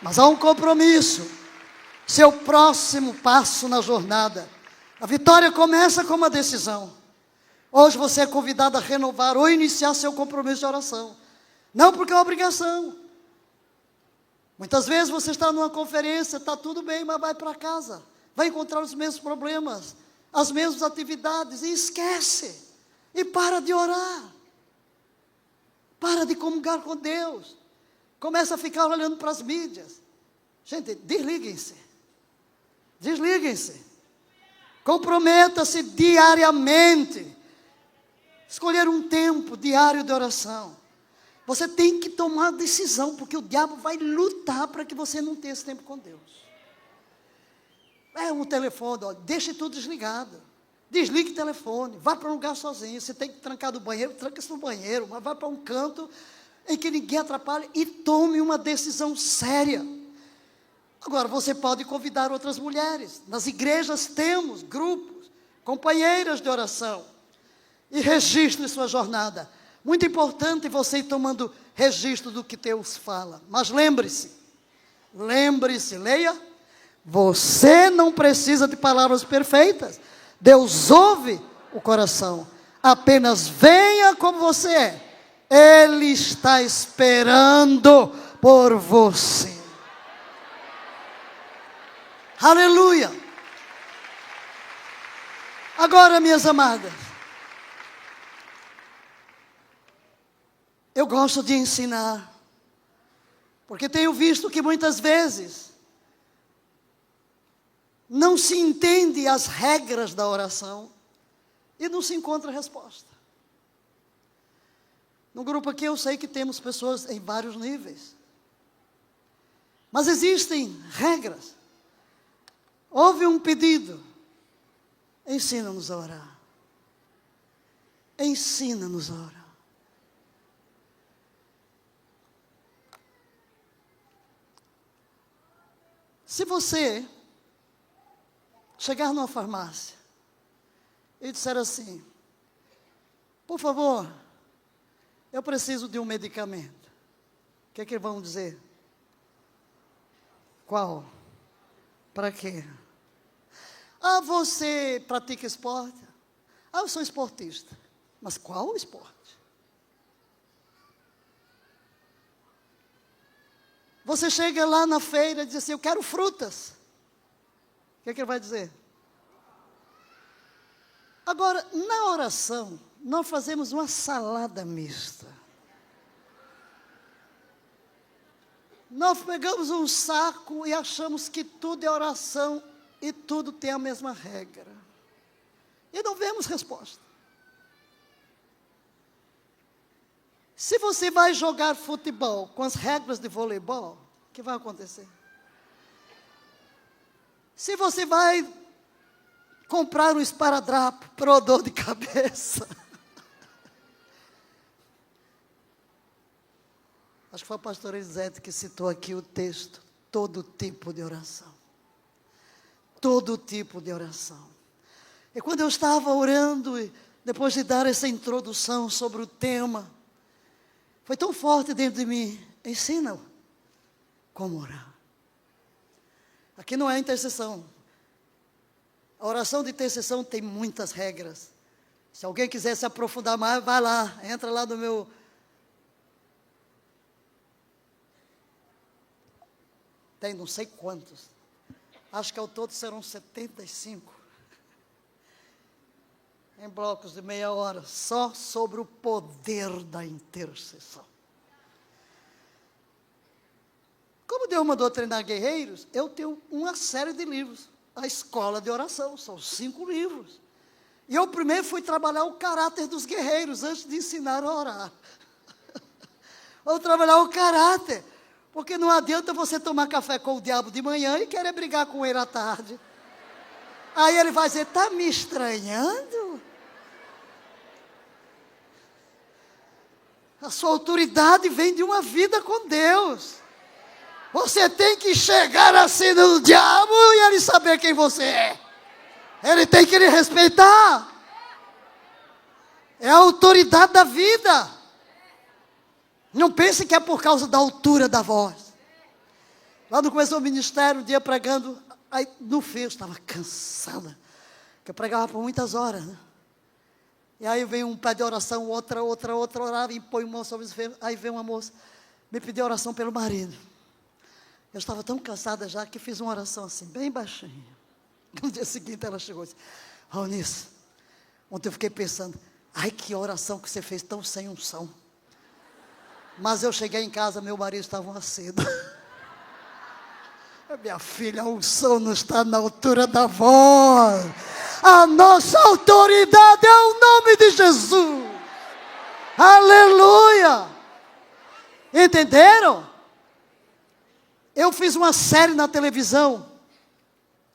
Mas há um compromisso, seu próximo passo na jornada. A vitória começa com uma decisão. Hoje você é convidado a renovar ou iniciar seu compromisso de oração. Não porque é uma obrigação. Muitas vezes você está numa conferência, está tudo bem, mas vai para casa. Vai encontrar os mesmos problemas, as mesmas atividades e esquece. E para de orar. Para de comungar com Deus. Começa a ficar olhando para as mídias. Gente, desliguem-se. Desliguem-se. Comprometa-se diariamente. Escolher um tempo diário de oração. Você tem que tomar decisão, porque o diabo vai lutar para que você não tenha esse tempo com Deus. É um telefone, ó, deixe tudo desligado. Desligue o telefone, vá para um lugar sozinho. Você tem que trancar do banheiro, tranca-se no banheiro, mas vá para um canto em que ninguém atrapalhe e tome uma decisão séria. Agora, você pode convidar outras mulheres. Nas igrejas temos grupos, companheiras de oração. E registre sua jornada. Muito importante você ir tomando registro do que Deus fala. Mas lembre-se, leia. Você não precisa de palavras perfeitas. Deus ouve o coração. Apenas venha como você é. Ele está esperando por você. Aleluia. Agora, minhas amadas, eu gosto de ensinar, porque tenho visto que muitas vezes não se entende as regras da oração e não se encontra resposta. No grupo aqui eu sei que temos pessoas em vários níveis, mas existem regras. Houve um pedido, ensina-nos a orar. Ensina-nos a orar. Se você chegar numa farmácia e disser assim, por favor, eu preciso de um medicamento. O que é que vão dizer? Qual? Para quê? Ah, você pratica esporte? Ah, eu sou esportista. Mas qual esporte? Você chega lá na feira e diz assim, eu quero frutas. O que é que ele vai dizer? Agora, na oração, nós fazemos uma salada mista. Nós pegamos um saco e achamos que tudo é oração e tudo tem a mesma regra. E não vemos resposta. Se você vai jogar futebol com as regras de voleibol, o que vai acontecer? Se você vai comprar um esparadrapo para o dor de cabeça, acho que foi a pastora Elisete que citou aqui o texto, todo tipo de oração. Todo tipo de oração. E quando eu estava orando, depois de dar essa introdução sobre o tema, foi tão forte dentro de mim, ensina-o como orar. Aqui não é intercessão. A oração de intercessão tem muitas regras. Se alguém quiser se aprofundar mais, vai lá, entra lá no meu Tem não sei quantos. Acho que ao todo serão 75. Em blocos de meia hora, só sobre o poder da intercessão. Como Deus mandou treinar guerreiros, eu tenho uma série de livros. A Escola de Oração, são 5 livros. E eu primeiro fui trabalhar o caráter dos guerreiros, antes de ensinar a orar. Vou trabalhar o caráter, porque não adianta você tomar café com o diabo de manhã e querer brigar com ele à tarde. Aí ele vai dizer, está me estranhando? A sua autoridade vem de uma vida com Deus. Você tem que chegar assim no diabo e ele saber quem você é. Ele tem que lhe respeitar. É a autoridade da vida. Não pense que é por causa da altura da voz. Lá no começo do ministério, um dia pregando, aí no fim eu estava cansada, porque eu pregava por muitas horas, né? E aí vem um pé de oração, outra orava, e põe uma sobre os enfermos. Aí vem uma moça, me pediu oração pelo marido. Eu estava tão cansada já, que fiz uma oração assim, bem baixinha. No dia seguinte ela chegou e disse, Raonice, ontem eu fiquei pensando, ai que oração que você fez tão sem unção. Mas eu cheguei em casa, meu marido estava acedo. Minha filha, a unção não está na altura da voz. A nossa autoridade é o nome de Jesus. Aleluia. Entenderam? Eu fiz uma série na televisão.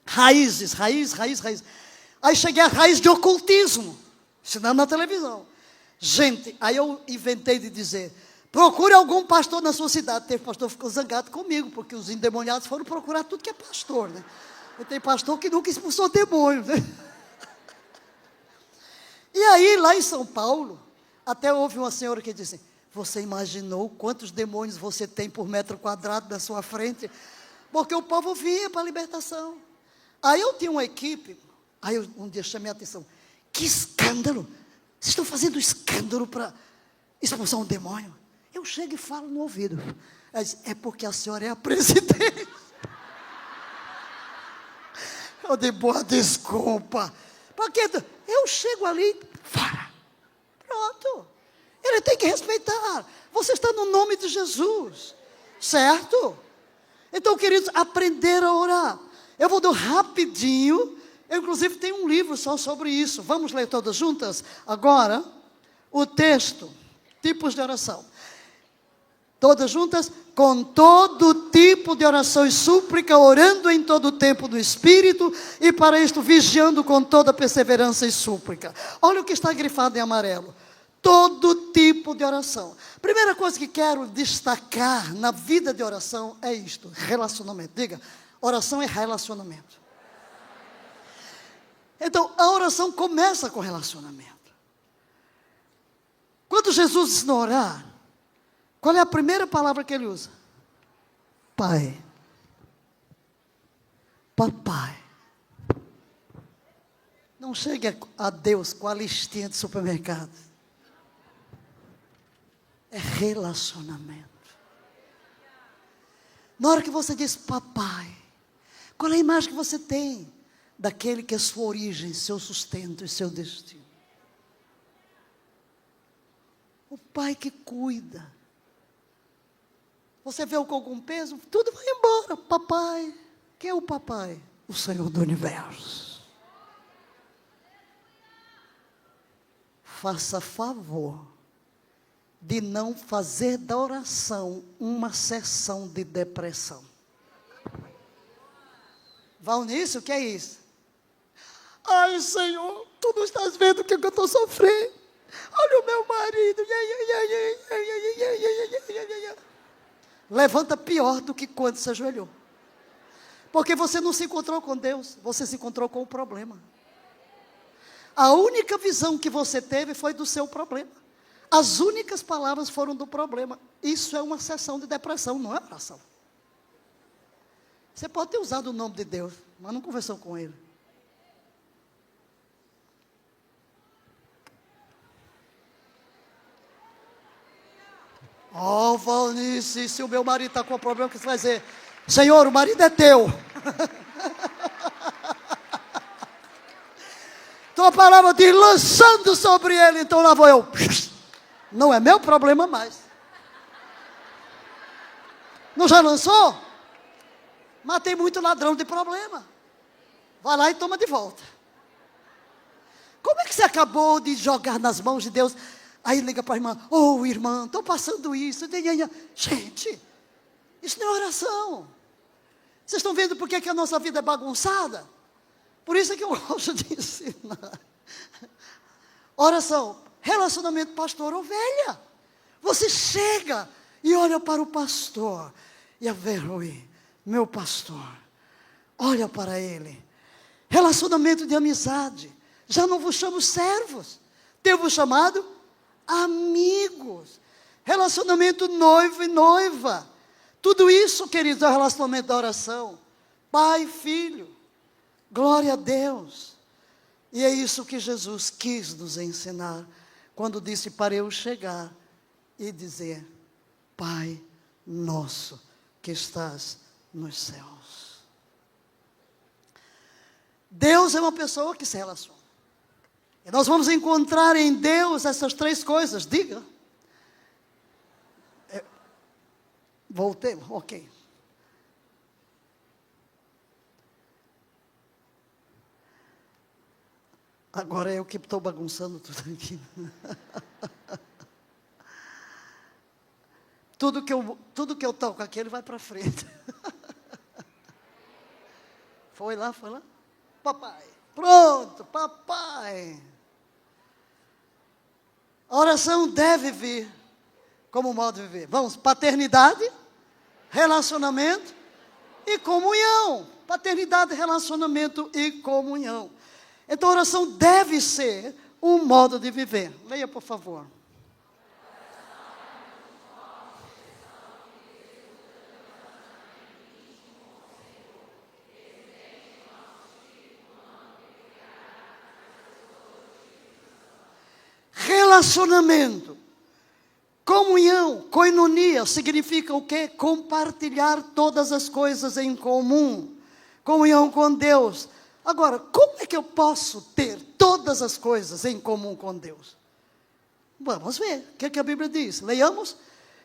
Raízes. Aí cheguei à raiz de ocultismo. Ensinando na televisão. Gente, aí eu inventei de dizer, procure algum pastor na sua cidade. Teve pastor que ficou zangado comigo, porque os endemoniados foram procurar tudo que é pastor, né? E tem pastor que nunca expulsou demônio, né? E aí, lá em São Paulo, até houve uma senhora que disse, você imaginou quantos demônios você tem por metro quadrado na sua frente? Porque o povo vinha para a libertação. Aí eu tinha uma equipe, aí eu um dia chamei a atenção, que escândalo! Vocês estão fazendo escândalo para expulsar um demônio? Eu chego e falo no ouvido. Ela diz, é porque a senhora é a presidente. Eu dei boa desculpa. Porque eu chego ali, fora. Pronto. Ele tem que respeitar. Você está no nome de Jesus. Certo? Então, queridos, aprender a orar. Eu vou dar rapidinho. Eu, inclusive, tenho um livro só sobre isso. Vamos ler todas juntas? Agora, o texto. Tipos de oração. Todas juntas, com todo tipo de oração e súplica, orando em todo o tempo do Espírito, e para isto vigiando com toda perseverança e súplica. Olha o que está grifado em amarelo. Todo tipo de oração. Primeira coisa que quero destacar na vida de oração é isto, relacionamento. Diga, oração é relacionamento. Então, a oração começa com relacionamento. Quando Jesus ensinou a orar, qual é a primeira palavra que ele usa? Pai. Papai. Não chegue a Deus com a listinha de supermercado. É relacionamento. Na hora que você diz papai, qual é a imagem que você tem daquele que é sua origem, seu sustento e seu destino? O pai que cuida. Você vê com algum peso, tudo vai embora. Papai, quem é o papai? O Senhor do Universo. Faça favor de não fazer da oração uma sessão de depressão. Valnício, o que é isso? Ai, Senhor, tu não estás vendo o que eu estou sofrendo? Olha o meu marido. Levanta pior do que quando se ajoelhou. Porque você não se encontrou com Deus, você se encontrou com o problema. A única visão que você teve foi do seu problema. As únicas palavras foram do problema. Isso é uma sessão de depressão, não é oração. Você pode ter usado o nome de Deus, mas não conversou com Ele. Oh, Valnice, se o meu marido está com problema, o que você vai dizer? Senhor, o marido é teu. Tua palavra diz, lançando sobre ele, então lá vou eu. Não é meu problema mais. Não já lançou? Mas tem muito ladrão de problema. Vai lá e toma de volta. Como é que você acabou de jogar nas mãos de Deus? Aí liga para a irmã, irmã, estou passando isso. Gente, isso não é oração. Vocês estão vendo por que a nossa vida é bagunçada? Por isso é que eu gosto de ensinar. Oração, relacionamento pastor-ovelha. Você chega e olha para o pastor. E a Verui, meu pastor, olha para ele. Relacionamento de amizade. Já não vos chamo servos. Tenho-vos chamado amigos. Relacionamento noivo e noiva. Tudo isso, queridos, é o relacionamento da oração. Pai e filho. Glória a Deus. E é isso que Jesus quis nos ensinar. Quando disse para eu chegar e dizer, Pai nosso que estás nos céus. Deus é uma pessoa que se relaciona. E nós vamos encontrar em Deus essas três coisas. Diga. Voltei, ok. Agora eu que estou bagunçando tudo aqui. Tudo que eu toco aqui, ele vai para frente. Foi lá. Papai. Pronto, papai. A oração deve vir como modo de viver. Vamos, paternidade, relacionamento e comunhão. Paternidade, relacionamento e comunhão. Então a oração deve ser um modo de viver. Leia, por favor. Relacionamento, comunhão, koinonia, significa o quê? Compartilhar todas as coisas em comum, comunhão com Deus. Agora, como é que eu posso ter todas as coisas em comum com Deus? Vamos ver, o que a Bíblia diz? Leiamos.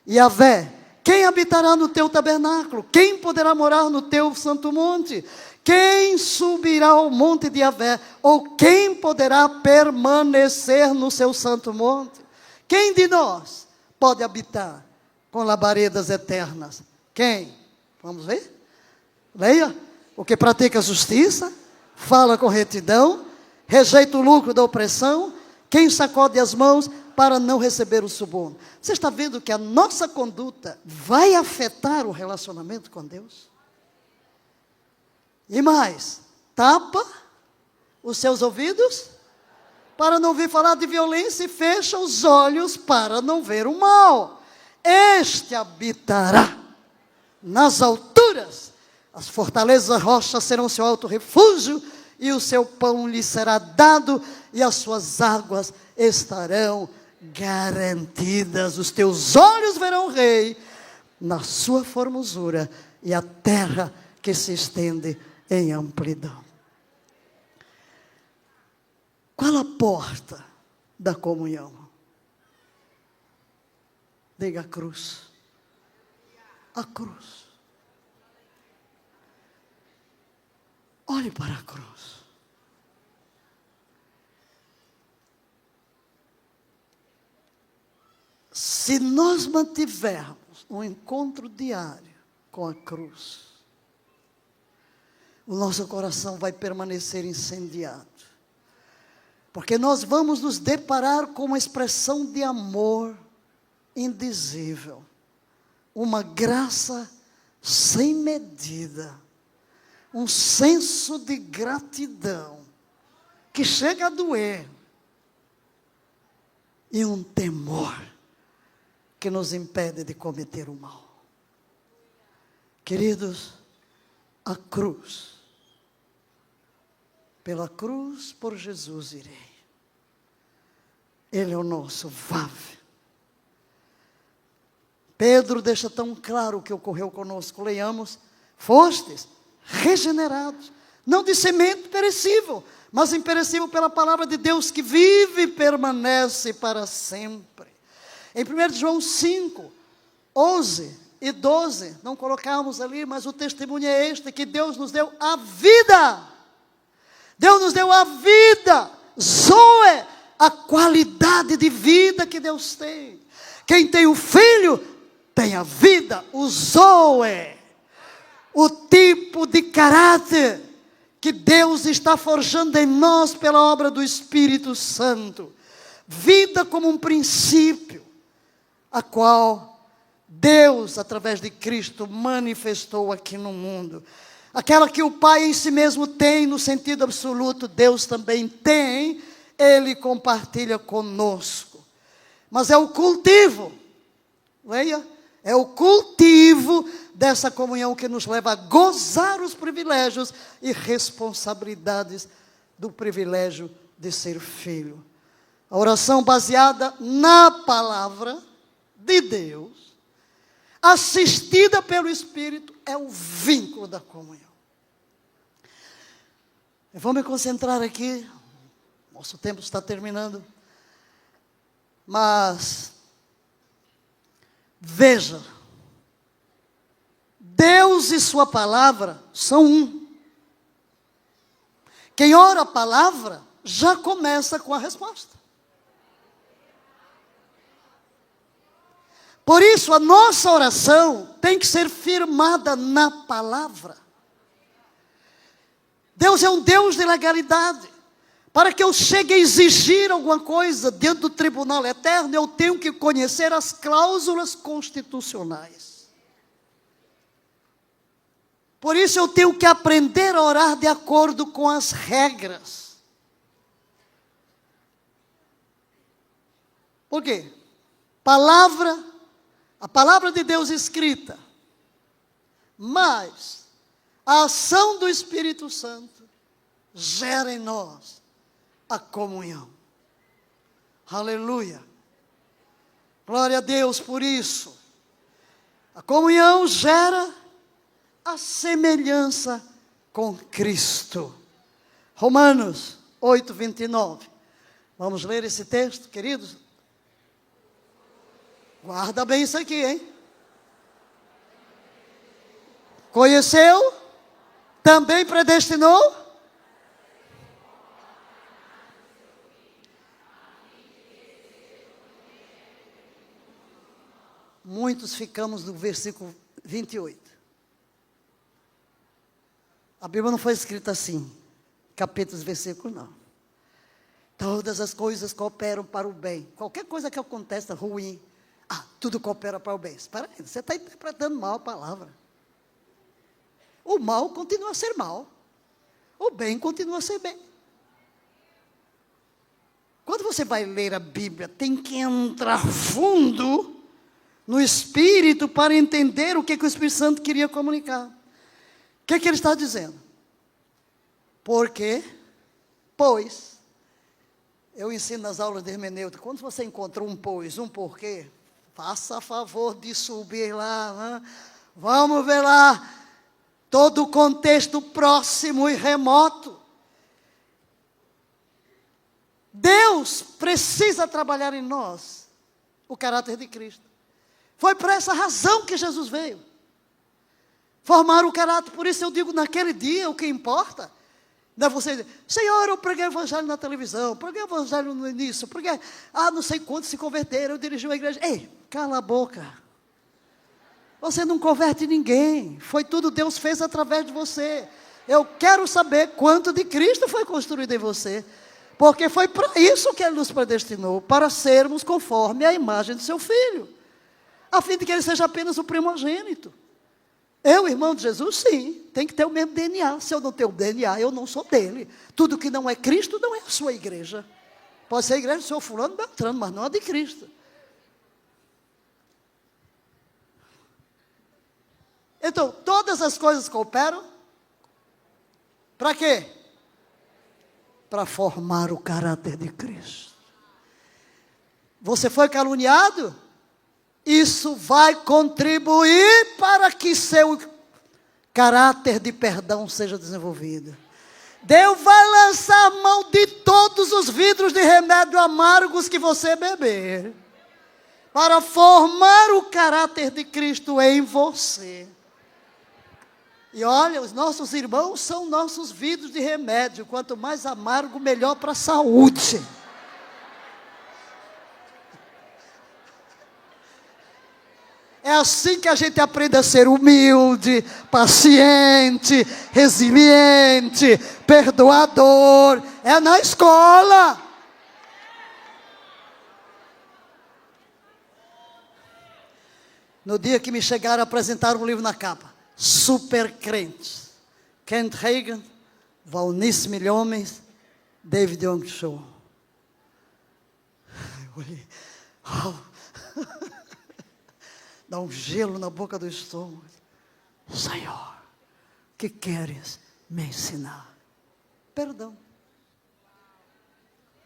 Yahvé, quem habitará no teu tabernáculo? Quem poderá morar no teu santo monte? Quem subirá ao monte de Yahvé? Ou quem poderá permanecer no seu santo monte? Quem de nós pode habitar com labaredas eternas? Quem? Vamos ver? Leia. O que pratica justiça, fala com retidão, rejeita o lucro da opressão, quem sacode as mãos para não receber o suborno. Você está vendo que a nossa conduta vai afetar o relacionamento com Deus? E mais, tapa os seus ouvidos para não ouvir falar de violência e fecha os olhos para não ver o mal. Este habitará nas alturas, as fortalezas das rochas serão seu alto refúgio, e o seu pão lhe será dado, e as suas águas estarão garantidas. Os teus olhos verão o rei na sua formosura, e a terra que se estende em amplidão. Qual a porta da comunhão? Diga a cruz. A cruz. Olhe para a cruz. Se nós mantivermos um encontro diário com a cruz, o nosso coração vai permanecer incendiado. Porque nós vamos nos deparar com uma expressão de amor indizível. Uma graça sem medida. Um senso de gratidão que chega a doer. E um temor que nos impede de cometer o mal. Queridos, a cruz. Pela cruz, por Jesus irei. Ele é o nosso VAV. Pedro deixa tão claro o que ocorreu conosco. Leiamos fostes regenerados, não de semente perecível, mas imperecível pela palavra de Deus que vive e permanece para sempre. Em 1 João 5, 11 e 12, não colocamos ali, mas o testemunho é este, que Deus nos deu a vida. Deus nos deu a vida, Zoe, a qualidade de vida que Deus tem. Quem tem o Filho, tem a vida, o Zoe, o tipo de caráter que Deus está forjando em nós pela obra do Espírito Santo. Vida como um princípio, a qual Deus, através de Cristo, manifestou aqui no mundo. Aquela que o Pai em si mesmo tem no sentido absoluto, Deus também tem, Ele compartilha conosco. Mas é o cultivo, leia, é o cultivo dessa comunhão que nos leva a gozar os privilégios e responsabilidades do privilégio de ser filho. A oração baseada na palavra de Deus, assistida pelo Espírito, é o vínculo da comunhão. Eu vou me concentrar aqui, nosso tempo está terminando, mas veja, Deus e sua palavra são um. Quem ora a palavra já começa com a resposta. Por isso, a nossa oração tem que ser firmada na palavra. Deus é um Deus de legalidade. Para que eu chegue a exigir alguma coisa dentro do tribunal eterno, eu tenho que conhecer as cláusulas constitucionais. Por isso, eu tenho que aprender a orar de acordo com as regras. Por quê? A palavra de Deus escrita, mas a ação do Espírito Santo gera em nós a comunhão. Aleluia. Glória a Deus por isso. A comunhão gera a semelhança com Cristo. Romanos 8, 29. Vamos ler esse texto, queridos? Guarda bem isso aqui, hein? Conheceu? Também predestinou? Muitos ficamos no versículo 28. A Bíblia não foi escrita assim, capítulos, versículos, não. Todas as coisas cooperam para o bem. Qualquer coisa que aconteça ruim, tudo coopera para o bem. Espera aí, você está interpretando mal a palavra. O mal continua a ser mal. O bem continua a ser bem. Quando você vai ler a Bíblia, tem que entrar fundo no Espírito para entender o que o Espírito Santo queria comunicar. O que ele está dizendo? Porque, pois, eu ensino nas aulas de hermenêutica, quando você encontra um pois, um porquê, faça a favor de subir lá, né? Vamos ver lá, todo o contexto próximo e remoto. Deus precisa trabalhar em nós o caráter de Cristo. Foi por essa razão que Jesus veio. Formar o caráter. Por isso eu digo, naquele dia, o que importa, não é você dizer, Senhor, eu preguei o evangelho na televisão, preguei o evangelho no início, preguei, não sei quantos se converteram, eu dirigi uma igreja. Ei, cala a boca. Você não converte ninguém. Foi tudo Deus fez através de você. Eu quero saber quanto de Cristo foi construído em você. Porque foi para isso que Ele nos predestinou, para sermos conforme a imagem do seu Filho, a fim de que Ele seja apenas o primogênito. Eu, irmão de Jesus, sim, tem que ter o mesmo DNA. Se eu não tenho o DNA, eu não sou dele. Tudo que não é Cristo não é a sua igreja. Pode ser a igreja do seu fulano, Beltrano, mas não a de Cristo. Então, todas as coisas cooperam. Para quê? Para formar o caráter de Cristo. Você foi caluniado? Isso vai contribuir para que seu caráter de perdão seja desenvolvido. Deus vai lançar a mão de todos os vidros de remédio amargos que você beber, para formar o caráter de Cristo em você. E olha, os nossos irmãos são nossos vidros de remédio. Quanto mais amargo, melhor para a saúde. É assim que a gente aprende a ser humilde, paciente, resiliente, perdoador. É na escola. No dia que me chegaram a apresentar um livro na capa, Super Crentes, Kent Reagan, Valnice Milhomens, David Young Cho. Eu olhei, dá um gelo na boca do estômago. Senhor, o que queres me ensinar? Perdão.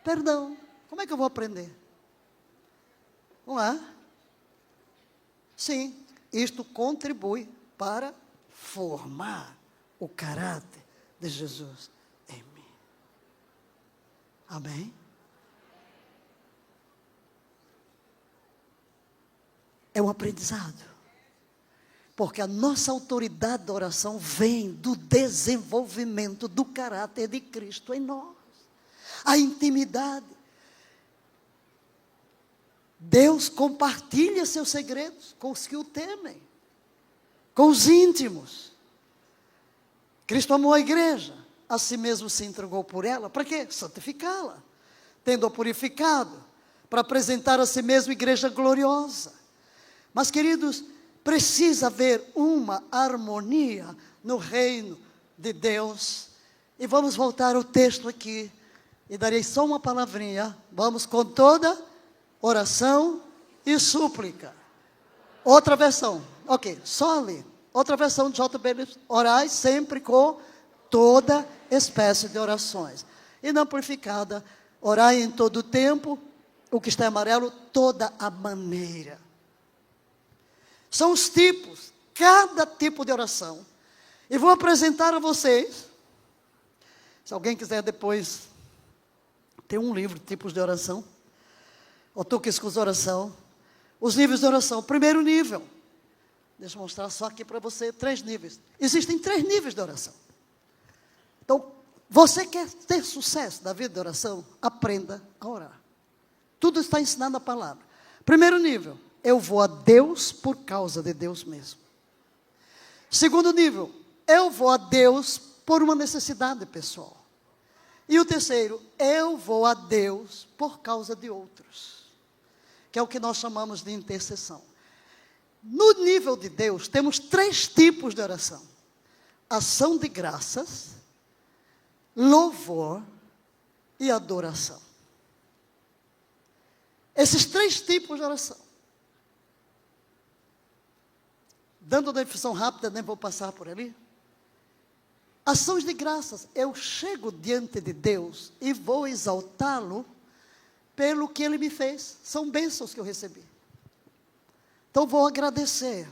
Perdão. Como é que eu vou aprender? Não é? Sim, isto contribui para formar o caráter de Jesus em mim. Amém? É um aprendizado. Porque a nossa autoridade da oração vem do desenvolvimento do caráter de Cristo em nós. A intimidade. Deus compartilha seus segredos com os que o temem, com os íntimos. Cristo amou a igreja, a si mesmo se entregou por ela. Para quê? Santificá-la, tendo-a purificado, para apresentar a si mesmo igreja gloriosa. Mas, queridos, precisa haver uma harmonia no reino de Deus. E vamos voltar ao texto aqui, e darei só uma palavrinha. Vamos com toda oração e súplica. Outra versão, ok, só ali. Outra versão de JB, orai sempre com toda espécie de orações. E na amplificada, orai em todo o tempo, o que está em amarelo, toda a maneira. São os tipos, cada tipo de oração. E vou apresentar a vocês, se alguém quiser depois, tem um livro de tipos de oração, ou toques com oração, os níveis de oração. Primeiro nível, deixa eu mostrar só aqui para você, 3 níveis. Existem 3 níveis de oração. Então, você quer ter sucesso na vida de oração? Aprenda a orar. Tudo está ensinado na palavra. Primeiro nível, eu vou a Deus por causa de Deus mesmo. Segundo nível, eu vou a Deus por uma necessidade pessoal. E o terceiro, eu vou a Deus por causa de outros. Que é o que nós chamamos de intercessão. No nível de Deus, temos 3 tipos de oração: ação de graças, louvor e adoração. Esses 3 tipos de oração. Dando uma definição rápida, nem vou passar por ali. Ações de graças, eu chego diante de Deus e vou exaltá-lo pelo que Ele me fez. São bênçãos que eu recebi. Então vou agradecer.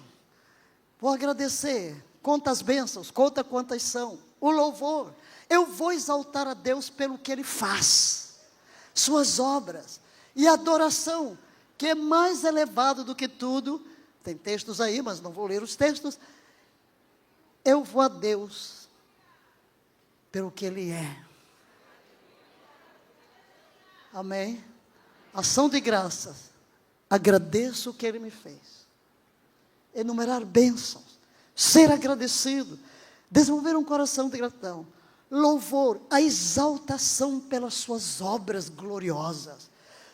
Conta as bênçãos, conta quantas são. O louvor, eu vou exaltar a Deus pelo que Ele faz, suas obras. E a adoração, que é mais elevado do que tudo. Tem textos aí, mas não vou ler os textos. Eu vou a Deus pelo que Ele é. Amém? Ação de graças. Agradeço o que Ele me fez. Enumerar bênçãos. Ser agradecido. Desenvolver um coração de gratidão. Louvor, a exaltação pelas suas obras gloriosas.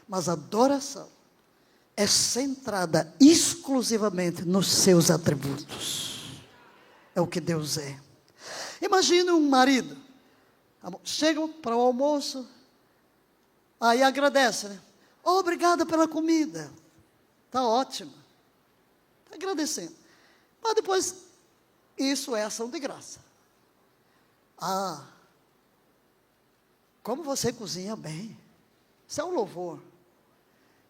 Mas a adoração é centrada exclusivamente nos seus atributos. É o que Deus é. Imagine um marido. Chega para o almoço. Aí agradece, né? Obrigada pela comida. Está ótimo. Está agradecendo. Mas depois, isso é ação de graça. Como você cozinha bem. Isso é um louvor.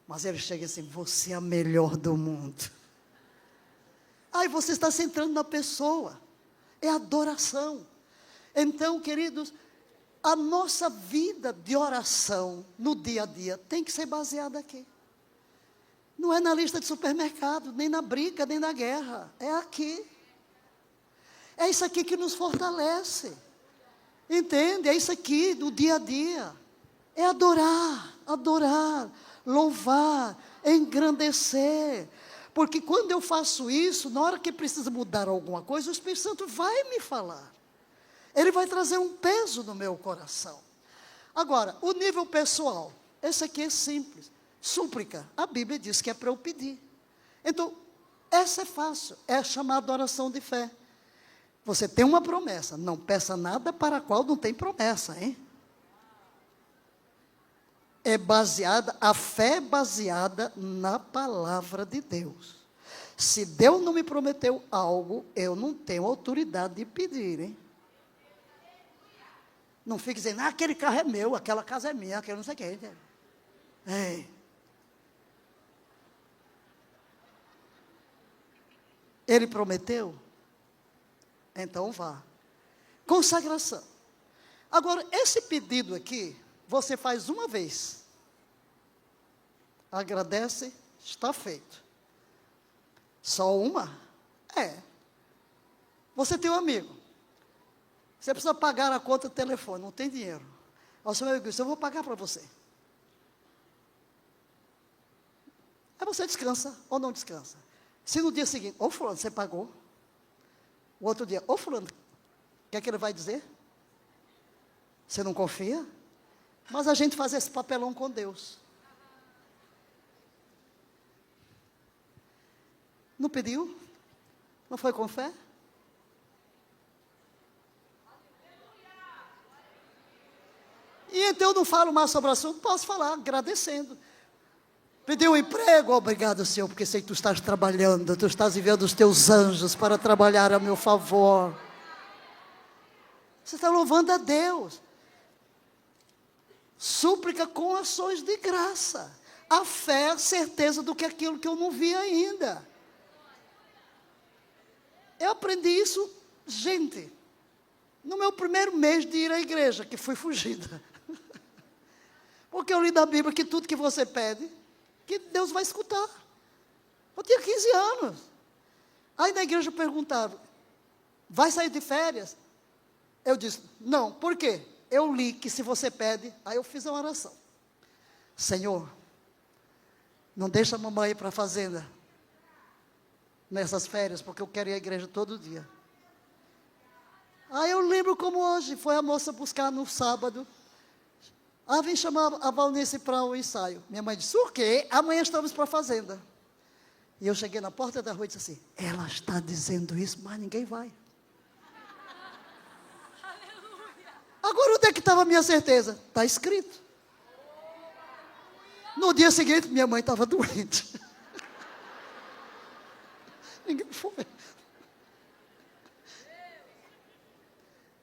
Mas ele chega assim, você é a melhor do mundo. Aí você está centrando na pessoa. É adoração. Então, queridos, a nossa vida de oração no dia a dia tem que ser baseada aqui. Não é na lista de supermercado, nem na briga, nem na guerra. É aqui. É isso aqui que nos fortalece. Entende? É isso aqui do dia a dia. É adorar, louvar, engrandecer. Porque quando eu faço isso, na hora que precisa mudar alguma coisa, o Espírito Santo vai me falar. Ele vai trazer um peso no meu coração. Agora, o nível pessoal, esse aqui é simples. Súplica, a Bíblia diz que é para eu pedir. Então, essa é fácil, é chamada oração de fé. Você tem uma promessa, não peça nada para a qual não tem promessa, hein? É baseada, a fé é baseada na palavra de Deus. Se Deus não me prometeu algo, eu não tenho autoridade de pedir, hein? Não fique dizendo, aquele carro é meu, aquela casa é minha, aquele não sei o que. É. Ele prometeu? Então vá. Consagração. Agora, esse pedido aqui, você faz uma vez. Agradece, está feito. Só uma? É. Você tem um amigo. Você precisa pagar a conta do telefone, não tem dinheiro. Aí o seu amigo disse, eu vou pagar para você. Aí você descansa ou não descansa. Se no dia seguinte, ô fulano, você pagou. O outro dia, ô fulano, o que é que ele vai dizer? Você não confia? Mas a gente faz esse papelão com Deus. Não pediu? Não foi com fé? E então eu não falo mais sobre o assunto, posso falar agradecendo. Pediu um emprego, obrigado, Senhor, porque sei que tu estás trabalhando, tu estás enviando os teus anjos para trabalhar a meu favor. Você está louvando a Deus. Súplica com ações de graça. A fé é a certeza do que aquilo que eu não vi ainda. Eu aprendi isso, gente, no meu primeiro mês de ir à igreja, que fui fugida. Porque eu li na Bíblia que tudo que você pede, que Deus vai escutar. Eu tinha 15 anos. Aí na igreja perguntaram, vai sair de férias? Eu disse, não, por quê? Eu li que se você pede, aí eu fiz uma oração. Senhor, não deixa a mamãe ir para a fazenda nessas férias, porque eu quero ir à igreja todo dia. Aí eu lembro como hoje, foi a moça buscar no sábado. Ah, vem chamar a Valnice para o ensaio. Minha mãe disse, o quê? Amanhã estamos para a fazenda. E eu cheguei na porta da rua e disse assim, ela está dizendo isso, mas ninguém vai. Agora onde é que estava a minha certeza? Está escrito. No dia seguinte, minha mãe estava doente. Ninguém foi.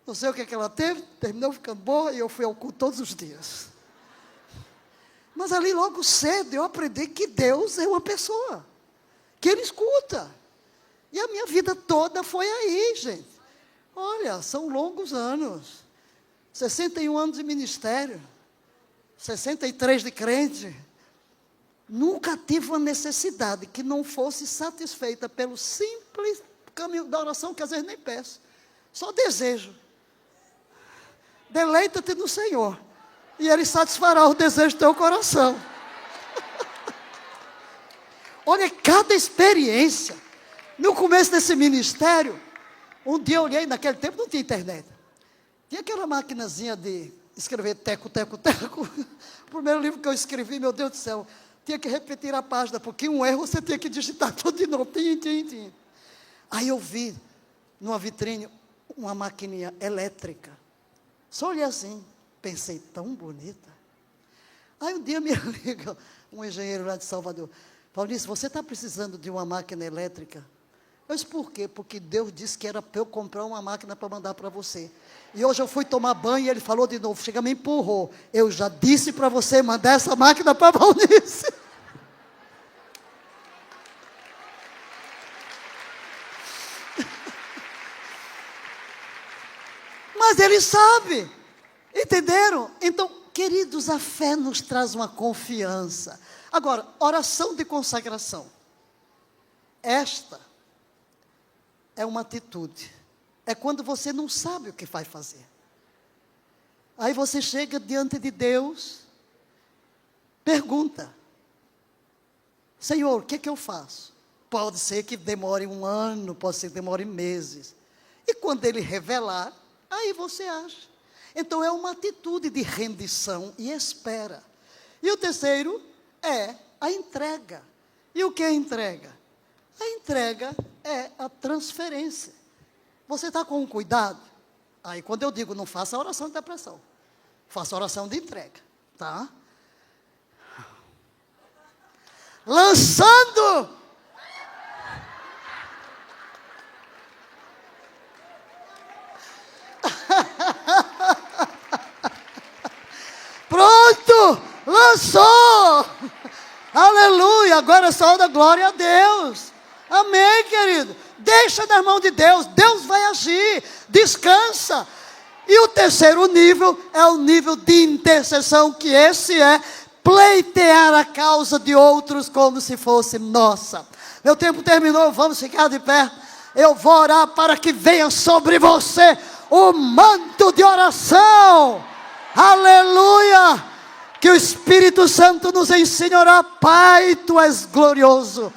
Não sei o que ela teve, terminou ficando boa e eu fui ao culto todos os dias. Mas ali logo cedo eu aprendi que Deus é uma pessoa, que Ele escuta. E a minha vida toda foi aí, gente. Olha, são longos anos. 61 anos de ministério, 63 de crente. Nunca tive uma necessidade que não fosse satisfeita pelo simples caminho da oração, que às vezes nem peço. Só desejo. Deleita-te no Senhor, e Ele satisfará o desejo do teu coração. Olha, cada experiência. No começo desse ministério, um dia eu olhei, naquele tempo não tinha internet. Tinha aquela maquinazinha de escrever teco, teco, teco. O primeiro livro que eu escrevi, meu Deus do céu, tinha que repetir a página, porque um erro você tinha que digitar tudo de novo. Tim. Aí eu vi, numa vitrine, uma maquininha elétrica. Só olhei assim, pensei, tão bonita. Aí um dia me liga um engenheiro lá de Salvador. Valnice, você está precisando de uma máquina elétrica? Eu disse, por quê? Porque Deus disse que era para eu comprar uma máquina para mandar para você. E hoje eu fui tomar banho e ele falou de novo, chega, me empurrou. Eu já disse para você mandar essa máquina para a Valnice. Mas Ele sabe. Entenderam? Então, queridos, a fé nos traz uma confiança. Agora, oração de consagração. Esta é uma atitude. É quando você não sabe o que vai fazer. Aí você chega diante de Deus, pergunta: Senhor, o que é que eu faço? Pode ser que demore 1 ano, pode ser que demore meses. E quando Ele revelar, aí você age. Então é uma atitude de rendição e espera. E o terceiro é a entrega. E o que é a entrega? A entrega é a transferência. Você está com cuidado? Aí quando eu digo não faça oração de depressão, faça oração de entrega, tá? Lançando! Pronto! Lançou! Aleluia! Agora é só da glória a Deus. Amém, querido? Deixa nas mãos de Deus. Deus vai agir. Descansa. E o terceiro nível é o nível de intercessão, que esse é pleitear a causa de outros como se fosse nossa. Meu tempo terminou, vamos ficar de pé. Eu vou orar para que venha sobre você o manto de oração. Aleluia! Que o Espírito Santo nos ensine a orar. Pai, Tu és glorioso.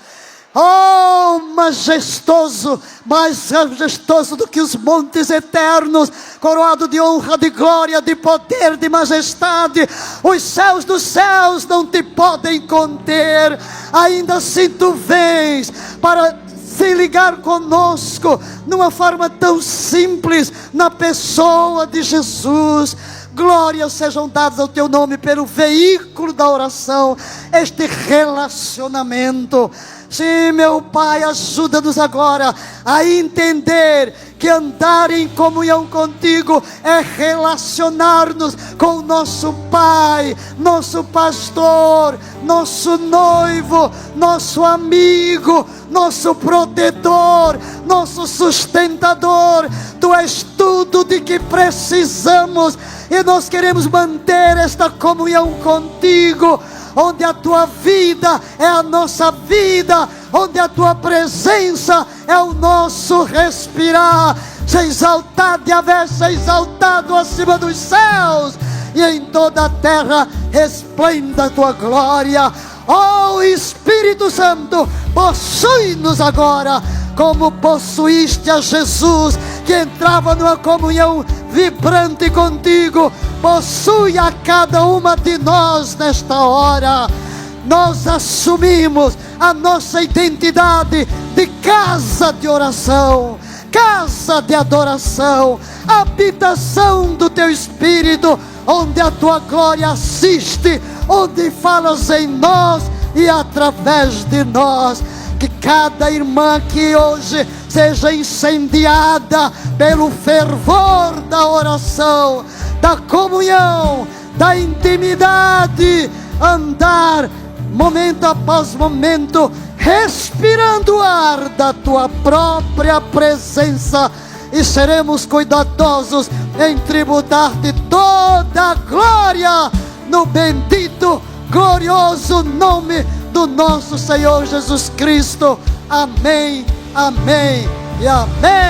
Oh, majestoso, mais majestoso do que os montes eternos, coroado de honra, de glória, de poder, de majestade. Os céus dos céus não Te podem conter. Ainda assim Tu vens para se ligar conosco, numa forma tão simples, na pessoa de Jesus. Glórias sejam dadas ao Teu nome pelo veículo da oração, este relacionamento. Sim, meu Pai, ajuda-nos agora a entender que andar em comunhão contigo é relacionar-nos com o nosso Pai, nosso pastor, nosso noivo, nosso amigo, nosso protetor, nosso sustentador. Tu és tudo de que precisamos e nós queremos manter esta comunhão contigo, onde a Tua vida é a nossa vida, onde a Tua presença é o nosso respirar. Seja exaltado, Yahvé, seja exaltado acima dos céus, e em toda a terra resplenda a Tua glória. Oh Espírito Santo, possui-nos agora, como possuíste a Jesus, que entrava numa comunhão vibrante contigo. Possui a cada uma de nós nesta hora. Nós assumimos a nossa identidade de casa de oração, casa de adoração, habitação do Teu Espírito, onde a Tua glória assiste, onde falas em nós e através de nós. Que cada irmã aqui hoje seja incendiada pelo fervor da oração, da comunhão, da intimidade, andar momento após momento, respirando o ar da Tua própria presença, e seremos cuidadosos em tributar-Te toda a glória, no bendito, glorioso nome do nosso Senhor Jesus Cristo. Amém, amém e amém.